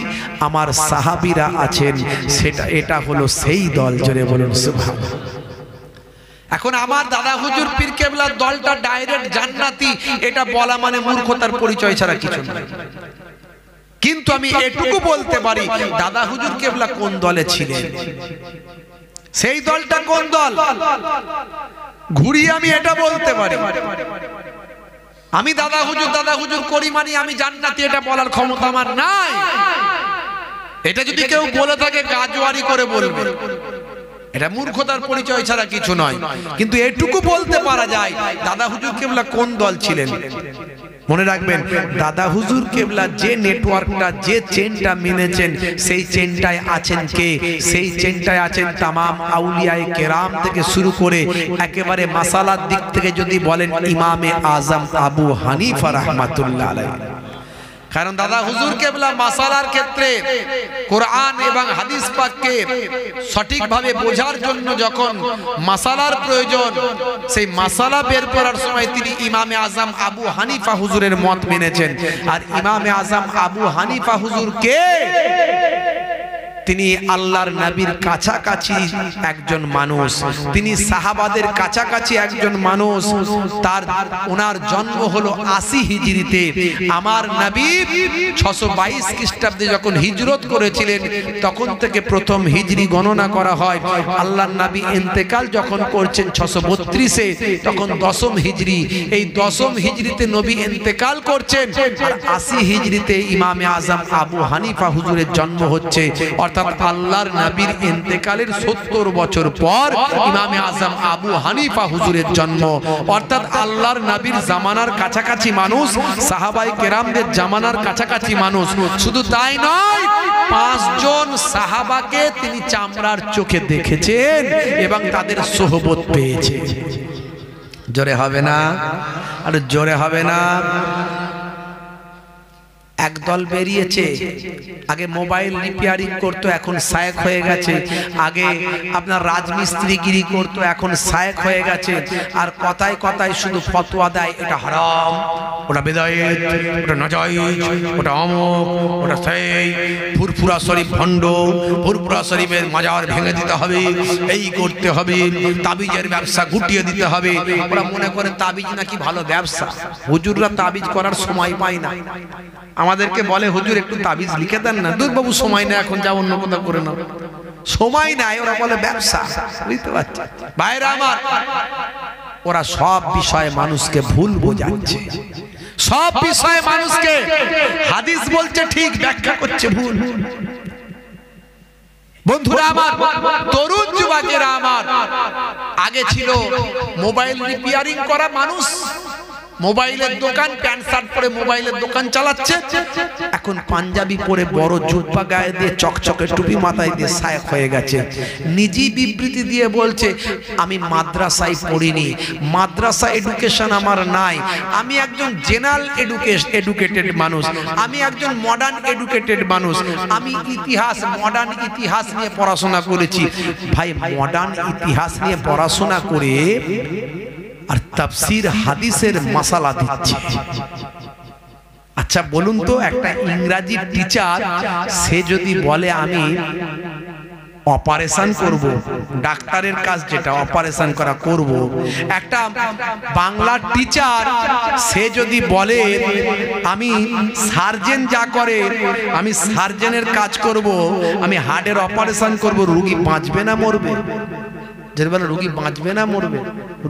আমার সাহাবীরা আছেন, সেটা এটা হলো সেই দল। জোরে বলুন সুবহানাল্লাহ। এখন আমার দাদা হুজুর পীর কেবলার দলটা ডাইরেক্ট জান্নাতি, এটা বলা মানে মূর্খতার পরিচয় ছাড়া কিছু নয়। কিন্তু আমি এটুকু বলতে পারি দাদা হুজুর কেবলা কোন দলে ছিলেন, সেই দলটা কোন দল ঘুরিয়ে আমি এটা বলতে পারি। আমি দাদা হুজুর করি মানে আমি জান্নাতি, এটা বলার ক্ষমতা আমার নাই। এটা যদি কেউ বলে থাকে গাজওয়ারি করে বলবে, এটা মূর্খতার পরিচয় ছাড়া কিছু নয়। কিন্তু এটুকু বলতে পারা যায় দাদা হুজুর কেবলা কোন দল ছিলেন। মনে রাখবেন দাদা হুজুর কেবলা যে নেটওয়ার্কটা, যে চেনটা মেনেছেন, সেই চেনটায় আছেন কে? সেই চেনটায় আছেন তামাম আউলিয়ায়ে কেরাম থেকে শুরু করে একেবারে মাসালার দিক থেকে যদি বলেন ইমামে আজম আবু হানিফা রাহমাতুল্লাহ আলাইহি। কারণ দাদা হুজুর কেবলা মাসালার ক্ষেত্রে কোরআন এবং হাদিস পাককে সঠিকভাবে বোঝার জন্য যখন মাসালার প্রয়োজন, সেই মাসালা বের করার সময় তিনি ইমামে আজম আবু হানিফা হুজুরের মত মেনেছেন। আর ইমামে আজম আবু হানিফা হুজুর কে? তিনি আল্লাহর নবীর কাছাকাছি একজন মানুষ, তিনি সাহাবাদের কাছাকাছি একজন মানুষ। ওনার জন্ম হলো ৮০ হিজরিতে। আমার নবী ৬২২ খ্রিস্টাব্দে যখন হিজরত করেছিলেন তখন থেকে প্রথম হিজরি গণনা করা হয়। আল্লাহর নবী ইন্তেকাল যখন করছেন ৬৩২-এ, তখন দশম হিজরি। এই দশম হিজরিতে নবী ইন্তেকাল করছেন, আর ৮০ হিজরিতে ইমামে আজম আবু হানিফা হুজুরের জন্ম হচ্ছে। অর্থাৎ আল্লাহর নবীর ইন্তেকালের ৭০ বছর পর ইমামে আজম আবু হানিফা হুজুরের জন্ম। অর্থাৎ আল্লাহর নবীর জামানার কাছাকাছি মানুষ, সাহাবায়ে কেরামদের জামানার কাছাকাছি মানুষ। শুধু তাই নয়, ৫ জন সাহাবাকে তিনি চামড়ার চোখে দেখেছেন এবং তাদের সোহবত পেয়েছেন। জোরে হবে না? আর জোরে হবে না? একদল বেরিয়েছে, আগে মোবাইল রিপেয়ারিং করতো, এখন শায়েখ হয়ে গেছে। আগে আপনার রাজমিস্ত্রিগিরি করতো, এখন শায়েখ হয়ে গেছে। আর কথায় কথায় শুধু ফতোয়া দেয়, এটা হারাম, ওটা বেদায়েত, ওটা নাজায়েজ, ওটা অমুক, ওটা সেই। ফুরফুরা শরীফ ভণ্ড, ফুরফুরা শরীফের মাজার ভেঙে দিতে হবে, এই করতে হবে, তাবিজের ব্যবসা গুটিয়ে দিতে হবে। ওরা মনে করে তাবিজ নাকি ভালো ব্যবসা। হুজুররা তাবিজ করার সময় পায় না, আমাদেরকে বলে হুজুর একটু তাবিজ লিখে দেন না। দূর বাবু, সময় না, এখন যা অন্য কোথাও করে নাও, সময় নাই। ওরা বলে ব্যবসা, বুঝতে পারছি ভাইরা আমার। ওরা সব বিষয়ে মানুষকে ভুল বোঝাচ্ছে, সব বিষয়ে মানুষকে হাদিস বলছে ঠিক, ব্যাখ্যা করছে ভুল। বন্ধুরা আমার, তরুণ যুবকেরা আমার, আগে ছিল মোবাইল রিপেয়ারিং করা মানুষ, মোবাইলের দোকান, প্যান্ট শার্ট পরে মোবাইলের দোকান চালাচ্ছে। এখন পাঞ্জাবি পরে বড় জুব্বা গায়ে দিয়ে চকচকে টুপি মাথায় দিয়ে শায়েখ হয়ে গেছে। নিজেই বিবৃতি দিয়ে বলছে আমি মাদ্রাসায় পড়িনি, মাদ্রাসা এডুকেশন আমার নাই, আমি একজন জেনারেল এডুকেটেড মানুষ, আমি একজন মডার্ন এডুকেটেড মানুষ, আমি ইতিহাস মডার্ন ইতিহাস নিয়ে পড়াশোনা করেছি। ভাই মডার্ন ইতিহাস নিয়ে পড়াশোনা করে আর তাফসীর হাদিসের মাসালা দিচ্ছে। আচ্ছা বলুন তো, একটা ইংরেজি টিচার সে যদি বলে আমি অপারেশন করব, ডাক্তারের কাজ যেটা অপারেশন করা করব, একটা বাংলা টিচার সে যদি বলে আমি সার্জেন যা করে আমি সার্জেনের কাজ করব, আমি হার্টের অপারেশন করব, রোগী বাঁচবে না মরবে? যদি বলে রোগী বাঁচবে না মরবে,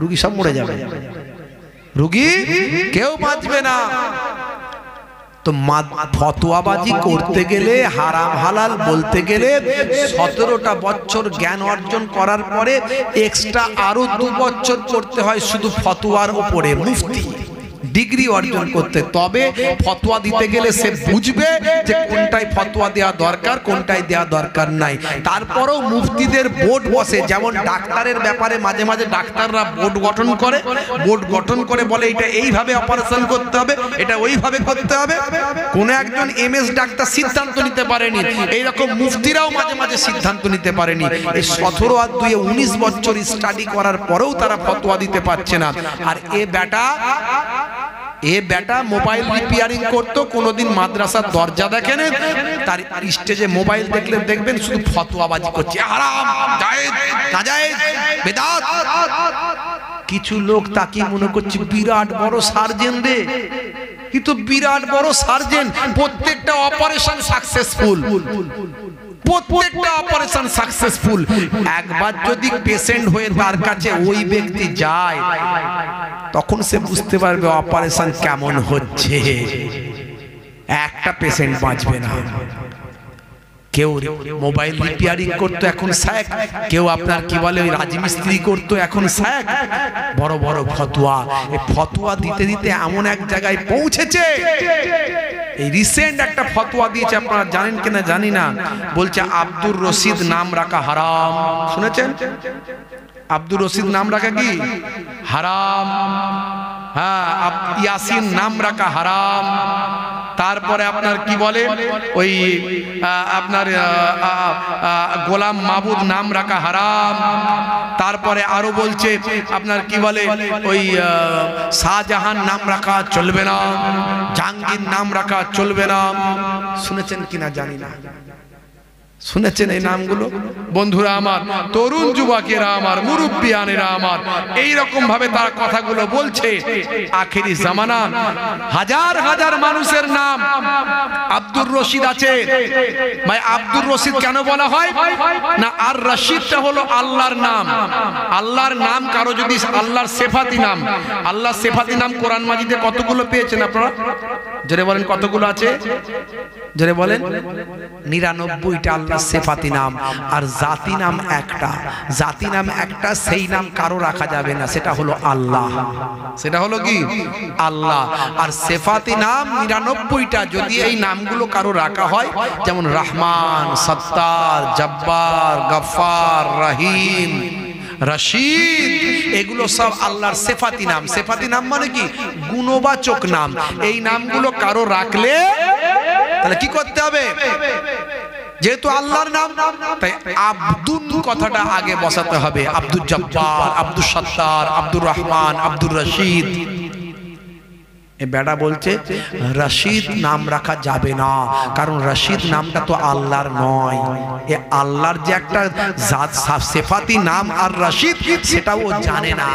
রোগী সব মরে যাবে, রোগী কেউ বাঁচবে না। তো ফতোয়াবাজি করতে গেলে, হারাম হালাল বলতে গেলে 17টা বছর জ্ঞান অর্জন করার পরে এক্সট্রা আরো 2 বছর করতে হয় শুধু ফতোয়ার উপরে, মুফতি ডিগ্রি অর্জন করতে। তবে ফতোয়া দিতে গেলে সে বুঝবে যে কোনটাই ফতোয়া দেওয়া দরকার, কোনটাই দেওয়া দরকার নাই। তারপরেও মুফতিদের বোর্ড বসে, যেমন ডাক্তারের ব্যাপারে মাঝে মাঝে ডাক্তাররা বোর্ড গঠন করে, বোর্ড গঠন করে বলে এটা এইভাবে অপারেশন করতে হবে, এটা ওইভাবে করতে হবে। কোন একজন এমএস ডাক্তার সিদ্ধান্ত নিতে পারেনি, এইরকম মুফতিরাও মাঝে মাঝে সিদ্ধান্ত নিতে পারেনি। এই 17 আর 2 19 বছর স্টাডি করার পরেও তারা ফতোয়া দিতে পারছে না। আর এ বেটা মোবাইল রিপেয়ারিং করতো, কোনোদিন মাদ্রাসার দরজা দেখেন, তার স্টেজে মোবাইল দেখলে দেখবেন শুধু ফতোয়াবাজি করছে, হারাম জায়েজ নাজায়েজ বিদআত। কিছু লোক তাকে মনে করছে বিরাট বড় সার্জেন রে, কিন্তু বিরাট বড় সার্জেন, প্রত্যেকটা অপারেশন সাকসেসফুল, প্রত্যেকটা অপারেশন সাকসেসফুল। একবার যদি পেশেন্ট হয়ে তার কাছে ওই ব্যক্তি যায়, তখন সে বুঝতে পারবে অপারেশন কেমন হচ্ছে। একটা পেশেন্ট বাঁচবে না। কেউ মোবাইল রিপেয়ারিং করতো, এখন শায়েখ। কেউ আপনার কি বলে ওই রাজমিস্ত্রি করতো, এখন শায়েখ। বড় বড় ফতোয়া, এই ফতোয়া দিতে দিতে এমন এক জায়গায় পৌঁছেছে। এই রিসেন্ট একটা ফতোয়া দিয়েছে, আপনারা জানেন কিনা জানি না, বলছে আব্দুর রশিদ নাম রাখা হারাম। শুনেছেন? আব্দুর রশিদ নাম রাখা কি হারাম? হ্যাঁ, ইয়াসিন নাম রাখা হারাম। তারপরে আপনার কি বলে ওই আপনার গোলাম মাহবুব নাম রাখা হারাম। তারপরে আরো বলছে আপনার কি বলে ওই শাহজাহান নাম রাখা চলবে না, জাহাঙ্গীর নাম রাখা চলবে না। শুনেছেন কিনা জানি না, শুনেছেন এই নামগুলো? বন্ধুরা আমার, তরুণ যুবকেরা আমার, মুরব্বিয়ানেরা আমার, এই রকম ভাবে তার কথাগুলো বলছে। আখেরি জামানা হাজার হাজার মানুষের নাম আব্দুর রশিদ আছে। ভাই আব্দুর রশিদ কেন বলা হয় না? আর রশিদটা হলো আল্লাহর নাম। আল্লাহর নাম কারো যদি আল্লাহর সেফাতি নাম, আল্লাহর সেফাতি নাম কোরআন মাজিদে কতগুলো পেয়েছেন আপনারা? জোরে বলেন কতগুলো আছে? জোরে বলেন। 99টা আল্লাহর সেফাতি নাম। আর জাতি নাম একটা, জাতি নাম একটা, সেই নাম কারো রাখা যাবে না, সেটা হলো আল্লাহ। সেটা হলো কি? আল্লাহ। আর সেফাতি নাম 99টা। যদি এই নামগুলো কারো রাখা হয়, যেমন রহমান, সত্তার, জব্বার, গফফার, রহিম, রশিদ, এগুলো সব আল্লাহর সেফাতি নাম। সেফাতি নাম মানে কি? গুণবাচক নাম। এই নামগুলো কারো রাখলে তাহলে কি করতে হবে? যেহেতু আল্লাহর নাম, তাই আব্দুল কথাটা আগে বসাতে হবে। আব্দুল জব্বার, আব্দুল সত্তার, আব্দুর রহমান, আব্দুর রশিদ। এ বেটা বলছে রশিদ নাম রাখা যাবে না, কারণ রশিদ নামটা তো আল্লাহর নয়। এ আল্লাহর যে একটা জাত সেফাতি নাম আর রশিদ, সেটাও ও জানে না।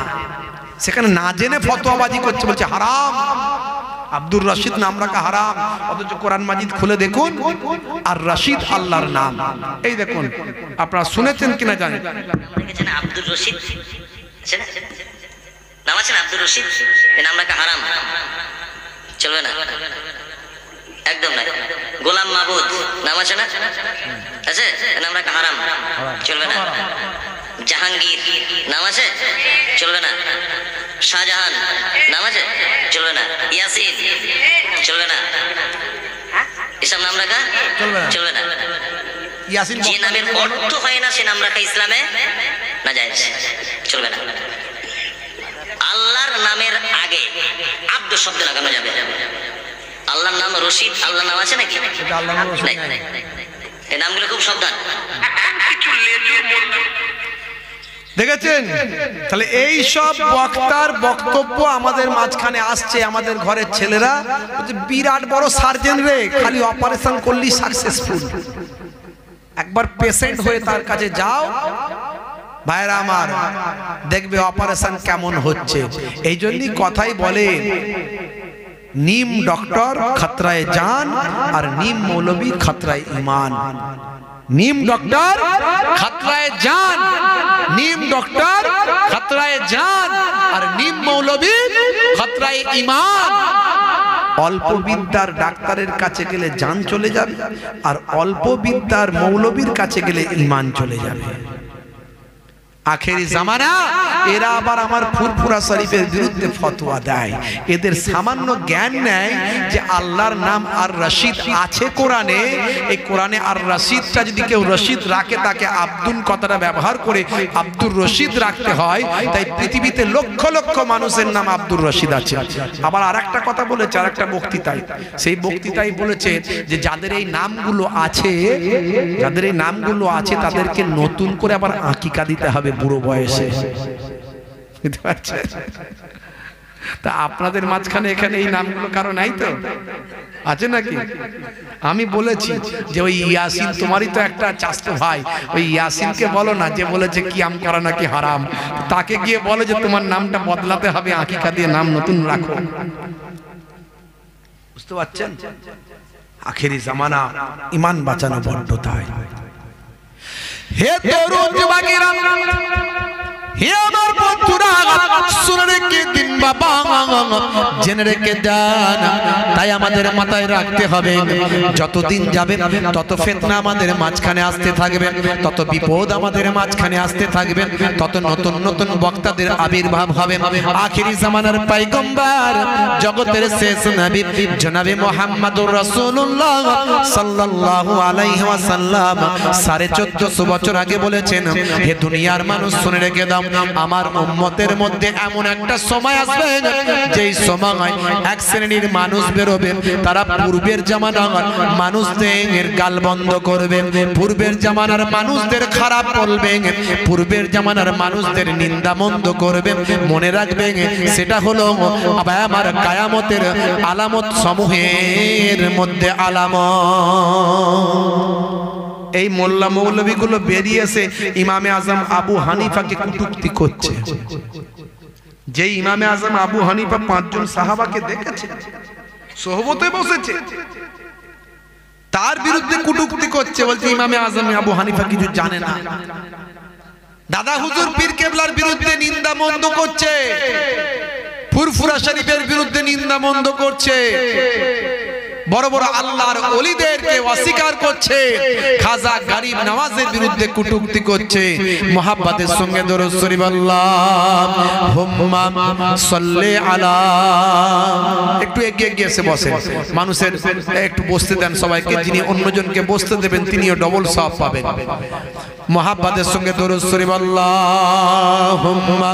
সেখানে না জেনে ফতোয়াবাজি করছে, বলছে হারাম, আব্দুর রশিদ নাম রাখা হারাম। অথচ কোরআন মাজিদ খুলে দেখুন, আর রশিদ আল্লাহর নাম। এই দেখুন, আপনারা শুনেছেন কিনা জানেন? আব্দুর রশিদ নাম আছে না? আব্দুর রশিদ এই নাম রাখা হারাম, চলবে না, একদম না। গোলাম মাহবুব নাম আছে না? আছে, নাম রাখা হারাম, চলবে না। জাহাঙ্গীর নাম আছে, চলবে না। শাহজাহান নাম আছে, চলবে না। ইয়াসিন চলবে না, এসব নাম রাখা চলবে না। ইয়াসিন যে নামের অর্থ হয় না সে নাম রাখা ইসলামে না জায়েজ, চলবে না। আল্লাহর নামের আগে আব্দ শব্দ লাগানো যাবে। আল্লাহর নাম রশিদ, আল্লাহর নাম আছে নাকি? এই নামগুলো খুব সাবধান। দেখেছেন? তাহলে এই সব বক্তার বক্তব্য আমাদের মাঝখানে আসছে, আমাদের ঘরের ছেলেরা বিরাট বড় সার্জেন রে, খালি অপারেশন করলি সাকসেসফুল। একবার পেশেন্ট হয়ে তার কাছে যাও ভাইরা আমার, দেখবে অপারেশন কেমন হচ্ছে। এই জন্যই কথাই বলে নিম ডক্টর খতরায় জান আর নিম মৌলবী খতরায় ঈমান। নিম ডক্টর খতরায় জান, নিম ডক্টর খতরায় জান আর নিম মৌলবী খতরায় ঈমান। অল্প বিদ্যার ডাক্তারের কাছে গেলে জান চলে যাবে, আর অল্প বিদ্যার মৌলবীর কাছে গেলে ঈমান চলে যাবে। আখেরি জামানা এরা আবার আমার ফুরফুরা শরীফের বিরুদ্ধে ফতোয়া দেয়। এদের সামান্য জ্ঞান নেয় যে আল্লাহর নাম আর রশিদ আছে কোরআনে, এই কোরআনে আর রশিদটা যদি কেউ রশিদ রাখে তাকে আব্দুল কথাটা ব্যবহার করে আব্দুর রশিদ রাখতে হয়। তাই পৃথিবীতে লক্ষ লক্ষ মানুষের নাম আব্দুর রশিদ আছে। আবার আরেকটা কথা বলেছে, আরেকটা বক্তৃতায়, সেই বক্তৃতায় বলেছে যে যাদের এই নামগুলো আছে, যাদের এই নামগুলো আছে তাদেরকে নতুন করে আবার আকিকা দিতে হবে বুড়ো বয়সে। বুঝতে পারছেন? তা আপনাদের মাঝখানে এখানে এই নামগুলো কারো নাই তো? আছে নাকি? আমি বলেছি যে ওই ইয়াসিন তোমারই তো একটা চাস্তো ভাই, ওই ইয়াসিনকে বলো না যে বলেছে কিয়াম করা নাকি হারাম, তাকে গিয়ে বলো যে তোমার নামটা বদলাতে হবে, আকিকা দিয়ে নাম নতুন রাখো। বুঝতে পারছেন? আখেরি জামানা, ঈমান বাঁচানো বড্ড তাই। হে তরুণ যুবকেরা, হে আমার বন্ধুরা, শুনে রেখে দিন বাবা, জেনে রেখে দেন। তাই আমাদের মাথায় রাখতে হবে যতদিন যাবে তত ফিতনা আমাদের মাঝখানে আসতে থাকবে, তত বিপদ আমাদের মাঝখানে আসতে থাকবে, তত নতুন নতুন বক্তাদের আবির্ভাব হবে। আখেরি জামানার পয়গম্বর, জগতের শেষ নবী জনাবে মুহাম্মদুর রাসূলুল্লাহ সাল্লাল্লাহু আলাইহি ওয়াসাল্লাম 1450 বছর আগে বলেছেন, হে দুনিয়ার মানুষ শুনে রেখে দাও, আমার উম্মতের মধ্যে এমন একটা সময় আসবে যেই সময় এক শ্রেণীর মানুষ বেরোবে, তারা পূর্বের জামানার মানুষদের গাল বন্ধ করবে, পূর্বের জামানার মানুষদের খারাপ বলবে, পূর্বের জামানার মানুষদের নিন্দা মন্দ করবে। মনে রাখবে সেটা হলো আমার কিয়ামতের আলামত সমূহের মধ্যে আলামত। এই মোল্লা মৌলবীগুলো বেরিয়ে এসে ইমামে আজম আবু হানিফাকে কটূক্তি করছে। যে ইমামে আজম আবু হানিফা 5 জন সাহাবাকে দেখেছে, সোহবতে বসেছে, তার বিরুদ্ধে কটূক্তি করছে, বলছে ইমামে আজম আবু হানিফা কিছু জানে না। দাদা হুজুর পীর কেবলার বিরুদ্ধে নিন্দা মন্দ করছে, ফুরফুরা শরীফের বিরুদ্ধে নিন্দা মন্দ করছে, বড় বড় আল্লাহর ওলিদেরকে অস্বীকার করছে, খাজা গরিব নওয়াজের বিরুদ্ধে কটূক্তি করছে। মুহাব্বতের সঙ্গে দরুদ শরীফ আল্লাহুম্মা সাল্লি আলা, একটু এগিয়ে গিয়ে এসে বসেন, মানুষের একটু বসতে দেন সবাইকে, যিনি অন্যজনকে বসতে দেবেন তিনিও ডবল সওয়াব পাবেন। মুহাব্বতের সঙ্গে দরুদ শরীফ আল্লাহুম্মা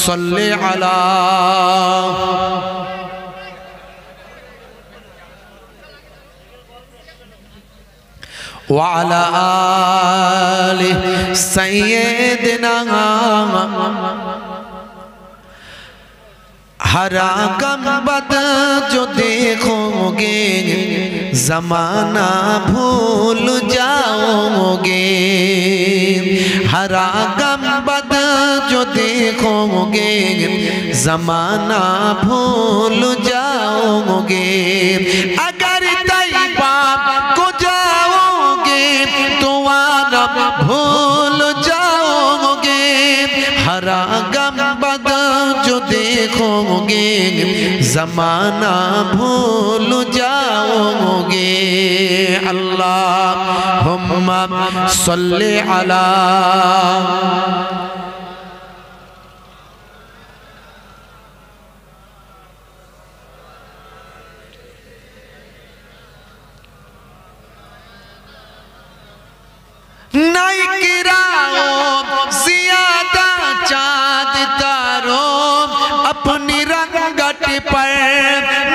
সাল্লি আলা وعلى آل سيدنا हरा गम्बद जो देखोगे जमाना भूल जाओगे, हरा गम्बद जो देखोगे जमाना भूल जाओगे, अगर तैयबा को जाओगे तो आना भूल जाओगे, हरा गम्बद जो देखोगे जमाना भूल जाओगे। अल्लाहुम्मा सल्ली अला अपनी रंगत पर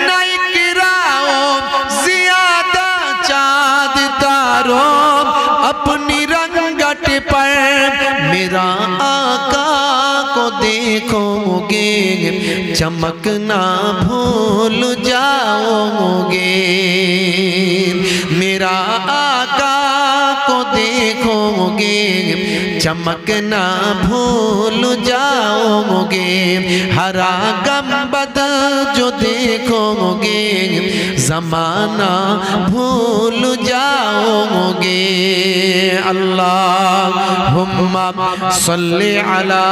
नहीं गिराओ ज़्यादा चाँद तारों अपनी रंगत पर मेरा आका को देखोगे चमकना भूल जाओगे मेरा आका को देखोगे चमकना भूल जाओगे हरा गंबद जो देखोगे ज़माना भूल जाओगे अल्लाहुम्मा सल्ली अला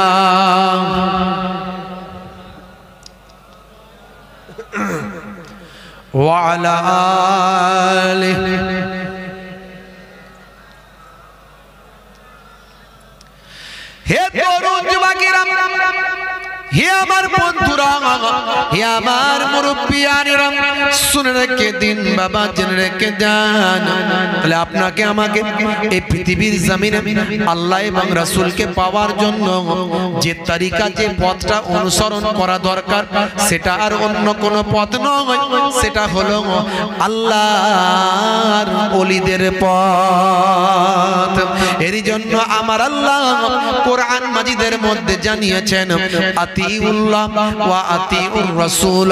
व अला आलिहि हे तरुण যুবকেরা হে আমার বন্ধুরা হে আমার মুরব্বিয়ানেরা শুনে রেখে দিন বাবা জেনে রেখে যান তাহলে আপনাকে আমাকে এই পৃথিবীর জমিনে আল্লাহ এবং রাসূলকে পাওয়ার জন্য যে তরিকা যে পথটা অনুসরণ করা দরকার সেটা আর অন্য কোনো পথ নয় সেটা হলো আল্লাহর ওলিদের পথ এরই জন্য আমার আল্লাহ কোরআন মাজিদের মধ্যে জানিয়েছেন আতিউল্লাহ ওয়া আতিউর রাসূল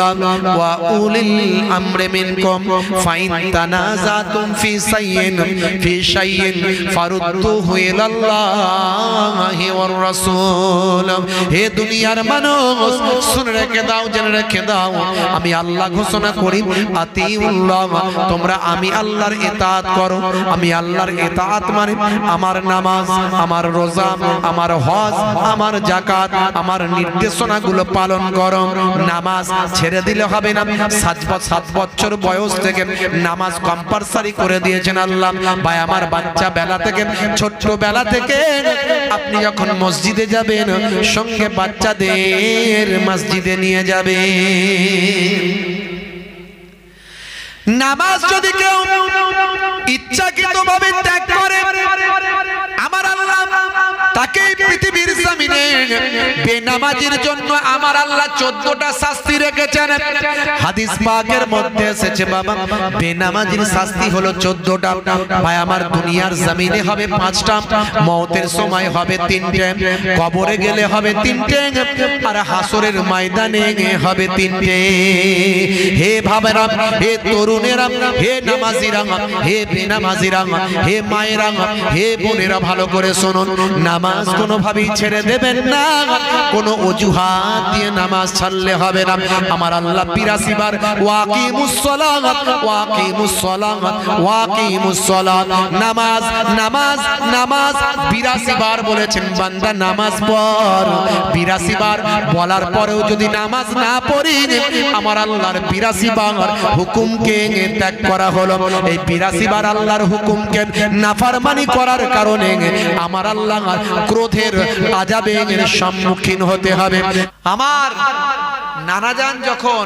ওয়া উলিল আমরি মিনকুম ফাইন তানাজাতুম ফি শাইইন ফারুদ্দুহু ইলাল্লাহি ওয়ার রাসূল হে দুনিয়ার মানুষ শুনে রেখে দাও জেনে রেখে দাও আমি আল্লাহ ঘোষণা করি আতিউল্লাহ তোমরা আমি আল্লাহর ইতাআত করো আমি আল্লাহর ইতাআত মানে আমার নামাজ আমার রোজা আমার হজ আমার যাকাত আমার নির্দেশনাগুলো পালন করো নামাজ ছেড়ে দিলে হবে না 7 বছর বয়স থেকে নামাজ কম্পালসরি করে দিয়েছেন আল্লাহ ভাই আমার বাচ্চা বেলা থেকে ছোট বেলা থেকে আপনি যখন মসজিদে যাবেন সঙ্গে বাচ্চাদের মসজিদে নিয়ে যাবেন নামাজ যদি কেউ ইচ্ছাকৃতভাবে ত্যাগ করে আমার আল্লাহ তাকে পৃথিবীর জমিনে বেনামাজির জন্য আমার আল্লাহ 14টা শাস্তি রেখেছেন হাদিস পাকের মধ্যে এসেছে বাবা বেনামাজির শাস্তি হলো 14টা ভাই আমার দুনিয়ার জমিনে হবে 5টা মওতের সময় হবে 3টে কবরে গেলে হবে 3টে আর হাসরের ময়দানে হবে 3টে হে ভাবেরা হে তরুণেরা হে নামাজিরা হে বেনামাজিরা হে মায়েরা হে বোনেরা ভালো করে শুনুন নামাজ কোনোভাবেই ছেড়ে দেবেন না কোনো অজুহাত দিয়ে নামাজ ছাড়লে হবে না আমার আল্লাহ 82 বার ওয়াকিমুস সালাত ওয়াকিমুস সালাত ওয়াকিমুস সালাত নামাজ নামাজ নামাজ 82 বার বলেছেন বান্দা নামাজ পড় 82 বার বলার পরেও যদি নামাজ না পড়ি আমার আল্লাহর 82 বার হুকুমকে ত্যাগ করা হলো এই 82 বার আল্লাহর হুকুমকে নাফরমানি করার কারণে আমার আল্লাহ ক্রোধের আযাবের সম্মুখীন হতে হবে আমার নানাজান যখন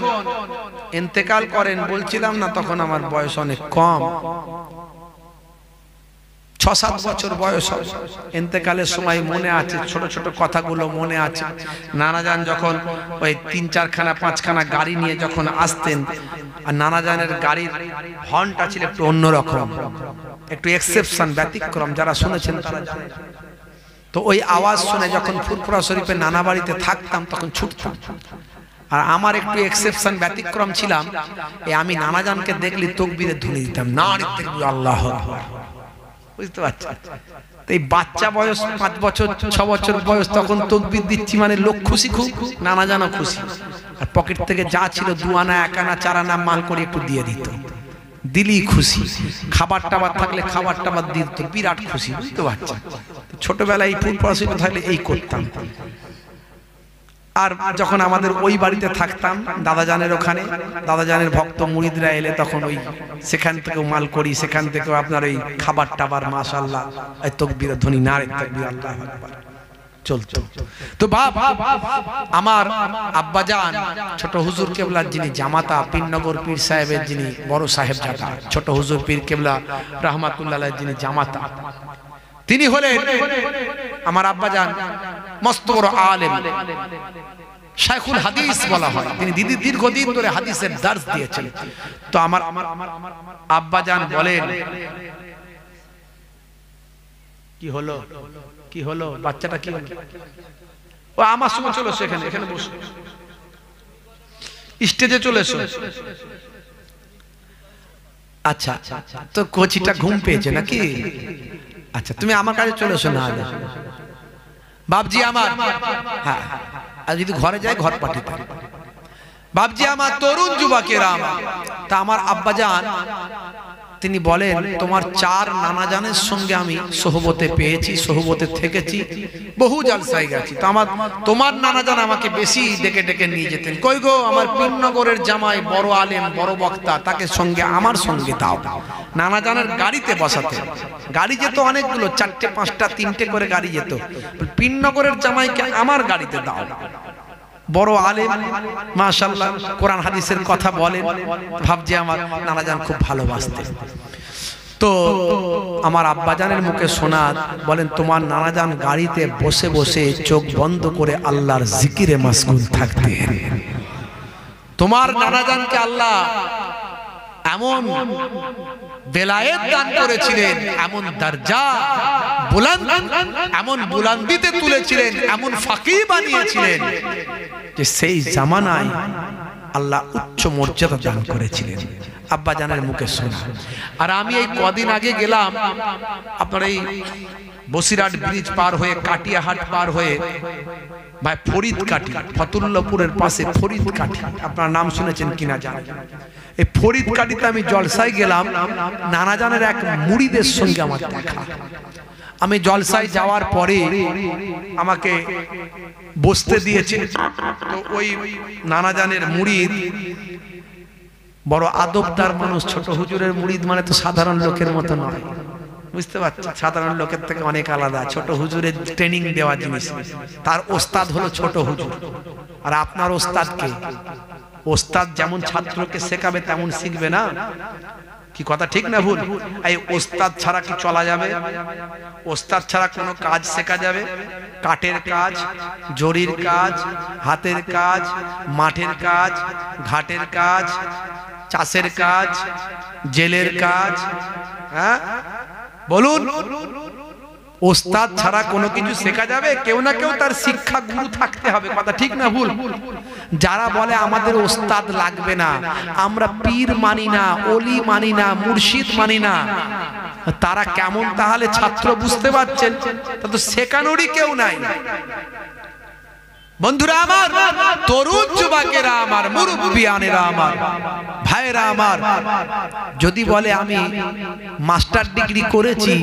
ইন্তেকাল করেন বলছিলাম না তখন আমার বয়স অনেক কম 6-7 বছর বয়স ইন্তেকালের সময় মনে আছে ছোট ছোট কথাগুলো মনে আছে নানাজান যখন ওই 3-4 খানা 5 খানা গাড়ি নিয়ে যখন আসতেন আর নানাজানের গাড়ির হর্নটা ছিল একটু অন্যরকম একটু এক্সেপশন ব্যতিক্রম যারা শুনেছেন তারা জানেন তো ওই আওয়াজ শুনে যখন ফুরফুরা শরীফে নানা বাড়িতে থাকতাম তখন ছুটতাম আর আমার একটু এক্সেপশন ব্যতিক্রম ছিলাম আমি নানাজানকে দেখলে তাকবীরের ধ্বনি দিতাম নারী তাকবীর আল্লাহু আকবার বুঝতে পারছেন এই বাচ্চা বয়স 5 বছর 6 বছর বয়স তখন তাকবীর দিচ্ছি মানে লোক খুশি খুব নানাজানও খুশি আর পকেট থেকে যা ছিল 2 আনা 1 আনা 4 আনা মাল করে একটু দিয়ে দিত দিলি খুশি খাবার টাবার থাকলে খাবার টাবার দিত বিরাট খুশি বুঝতে পারছেন ছোটবেলায় ফুরফুরা শরীফে থাকলে এই করতাম আর যখন আমাদের ওই বাড়িতে থাকতাম দাদাজানের ওখানে দাদাজানের ভক্ত মুরিদরা এলে তখন ওই সেখান থেকেও মাল করি সেখান থেকেও আপনার ওই খাবার টাবার মাশাআল্লাহ এই তাকবীরের ধ্বনি নারে তাকবীর আল্লাহু আকবার চলতো তো বাপ আমার আব্বাজান ছোট হুজুর কেবলার যিনি জামাতা পীরনগর পীর সাহেবের যিনি বড় সাহেব জাদা ছোট হুজুর পীর কেবলা রাহমাতুল্লাহ আলাইহি যিনি জামাতা তিনি হলেন আমার আব্বাজান মস্ত বড় আলেম, শাইখুল হাদিস বলা হয়। তিনি দীর্ঘদিন ধরে হাদিসের দার্স দিয়েছেন। তো আমার আব্বাজান বলেন, কি হলো কি হলো বাচ্চাটা কি হলো? ও আমার সঙ্গে চলে এসো, এখানে এখানে বসো, স্টেজে চলে এসো। আচ্ছা তো কোচিটা ঘুম পেয়েছে নাকি? আচ্ছা তুমি আমার কাছে চলে এসো না। বাপজি আমার, হ্যাঁ আর যদি ঘরে যায় ঘর পাঠিয়ে দেন। বাপজি আমার, তরুণ যুবকেরা আমার, তা আমার আব্বাজান তিনি বলেন, তোমার 4 নানাজানের সঙ্গে আমি সোহবতে পেয়েছি, সোহবতে থেকেছি, বহু জালসায় গেছি। তো তোমার নানাজান আমাকে বেশি ডেকে ডেকে নিয়ে যেতেন। কই গো আমার পীরনগরের জামাই বড় আলেম বড় বক্তা, তাকে সঙ্গে আমার সঙ্গে দাও। নানাজানের গাড়িতে বসাতে, গাড়ি যেত অনেকগুলো, 4টে 5টা 3টে করে গাড়ি যেত। পীরনগরের জামাইকে আমার গাড়িতে দাও। বড় আলেম মাশাআল্লাহ, কোরআন হাদিসের কথা বলেন। ভাবছি আমার নানাজান খুব ভালোবাসতেন। তো আমার আব্বাজানের মুখে শোনা, বলেন তোমার নানাজান গাড়িতে বসে বসে চোখ বন্ধ করে আল্লাহর জিকিরে মাশগুল থাকতেন। তোমার নানাজানকে আল্লাহ এমন বেলায়েত দান করেছিলেন, এমন দরজা বুলন্দ, এমন বুলন্দিতে তুলেছিলেন, এমন ফাকিহ বানিয়েছিলেন যে সেই জামানায় আল্লাহ উচ্চ মর্যাদা দান করেছিলেন। আব্বাজানের মুখে শোনা। আর আমি এই কদিন আগে গেলাম আপনার এই বসিরহাট ব্রিজ পার হয়ে, কাটিয়াহাট পার হয়ে, ভাই ফরিদকাঠি, ফতুল্লাপুরের পাশে ফরিদকাঠি, আপনার নাম শুনেছেন কিনা জানি। এই ফরিদকাঠিতে আমি জলসায় গেলাম, নানাজানের এক মুরিদের সঙ্গে আমার দেখা। আমি জলসায় যাওয়ার পরে আমাকে বসতে দিয়েছে। তো ওই নানাজানের মুরিদ বড় আদবদার মানুষ। ছোট হুজুরের মুরিদ মানে তো সাধারণ লোকের মতো নয়, বুঝতে পারছেন? সাধারণ লোকের থেকে অনেক আলাদা। ছোট হুজুরের ট্রেনিং দেওয়া জিনিস। তার ওস্তাদ হলো ছোট হুজুর। আর আপনার ওস্তাদ কে? ওস্তাদ যেমন ছাত্রকে শেখাবে তেমন শিখবে না? কি কথা ঠিক না ভুল? এই ওস্তাদ ছাড়া কি চলা যাবে? ওস্তাদ ছাড়া কোনো কাজ শেখা যাবে? কাঠের কাজ, জরির কাজ, হাতের কাজ, মাঠের কাজ, ঘাটের কাজ, চাষের কাজ, জেলের কাজ, হ্যাঁ বলুন, ওস্তাদ ছাড়া কোনো কিছু শেখা যাবে? কেউ না কেউ তার শিক্ষা গুরু থাকতে হবে। কথা ঠিক না ভুল? যারা বলে আমাদের ওস্তাদ লাগবে না, আমরা পীর মানি না, ওলি মানি না, মুর্শিদ মানি না, তারা কেমন তাহলে ছাত্র? বুঝতে পারছেন? তা তো শেখানোরই কেউ নাই। বন্ধুরা আমার, তরুণ যুবকেরা আমার, মুরব্বিয়ানেরা আমার, ভাইরা আমার, যদি বলে আমি মাস্টার ডিগ্রি করেছি,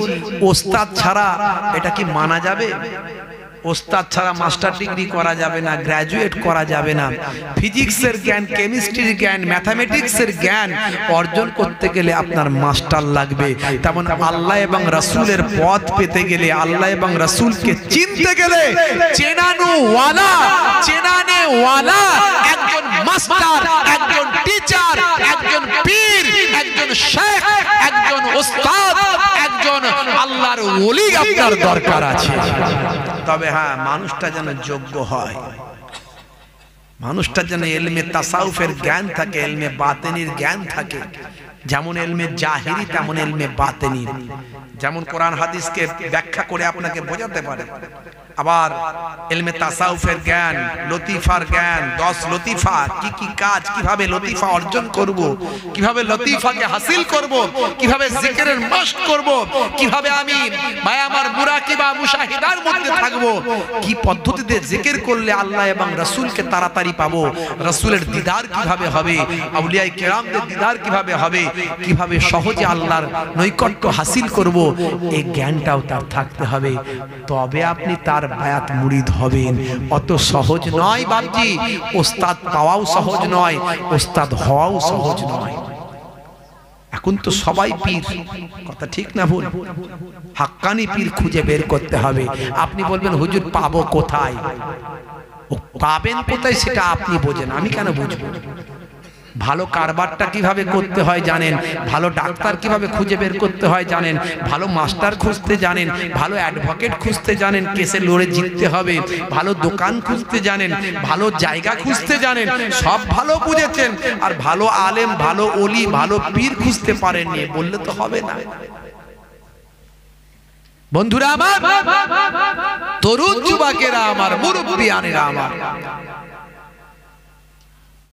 ওস্তাদ ছাড়া এটা কি মানা যাবে? ওস্তাদ ছাড়া মাস্টার ডিগ্রি করা যাবে না, গ্র্যাজুয়েট করা যাবে না। ফিজিক্সের জ্ঞান, কেমিস্ট্রির জ্ঞান, ম্যাথামেটিক্সের জ্ঞান অর্জন করতে গেলে আপনার মাস্টার লাগবে। তেমন আল্লাহ এবং রাসূলের পথ পেতে গেলে, আল্লাহ এবং রাসূলকে চিনতে গেলে চেনানোওয়ালা, চেনানেওয়ালা একজন মাস্টার, একজন টিচার, একজন পীর, একজন শেখ, একজন ওস্তাদ, একজন আল্লাহর ওলি আপনার দরকার আছে। তবে হ্যাঁ, মানুষটা যেন যোগ্য হয়, মানুষটা যেন ইলমে তাসাউফের জ্ঞান থাকে, ইলমে বাতিনির জ্ঞান থাকে। যেমন ইলমে জাহিরি তেমন ইলমে বাতিনি। যেমন কোরআন হাদিসকে ব্যাখ্যা করে আপনাকে বোঝাতে পারে, আবার ইলমে তাসাউফের জ্ঞান, লতিফার জ্ঞান, 10 লতিফা, কি কি কাজ, কিভাবে লতিফা অর্জন করব, কিভাবে লতিফাকে হাসিল করব, কিভাবে জিকিরের মাশক করব, কিভাবে আমি ভাই আমার মুরাকিবা মুশাহিদার মধ্যে থাকব, কি পদ্ধতিতে জিকির করলে আল্লাহ এবং রাসূলকে তাড়াতাড়ি পাবো, রাসূলের দিদার কিভাবে হবে, আউলিয়ায়ে কেরামদের দিদার কিভাবে হবে, কিভাবে সহজে আল্লাহর নৈকট্য হাসিল করব, এই জ্ঞানটাও তার থাকতে হবে। তবে আপনি তার বায়াত মুরিদ হবেন। অত সহজ নয় বাবজি, ওস্তাদ পাওয়াও সহজ নয়, ওস্তাদ হওয়াও সহজ নয়। এখন তো সবাই পীর, কথা ঠিক না ভুল? হাক্কানি পীর খুঁজে বের করতে হবে। আপনি বলবেন হুজুর পাবো কোথায়? পাবেন কোথায় সেটা আপনি বোঝেন, আমি কেন বুঝবো? ভালো কারবারটা কিভাবে করতে হয় জানেন, ভালো ডাক্তার কিভাবে খুঁজে বের করতে হয় জানেন, ভালো মাস্টার খুঁজতে জানেন, ভালো অ্যাডভোকেট খুঁজতে জানেন, কেসে লড়ে জিততে হবে, ভালো দোকান খুঁজতে জানেন, ভালো জায়গা খুঁজতে জানেন, সব ভালো বুঝেছেন, আর ভালো আলেম, ভালো ওলি, ভালো পীর খুঁজতে পারেননি বললে তো হবে না। বন্ধুরা আমার, তরুণ যুবকেরা আমার, মুরব্বিয়ানেরা আমার,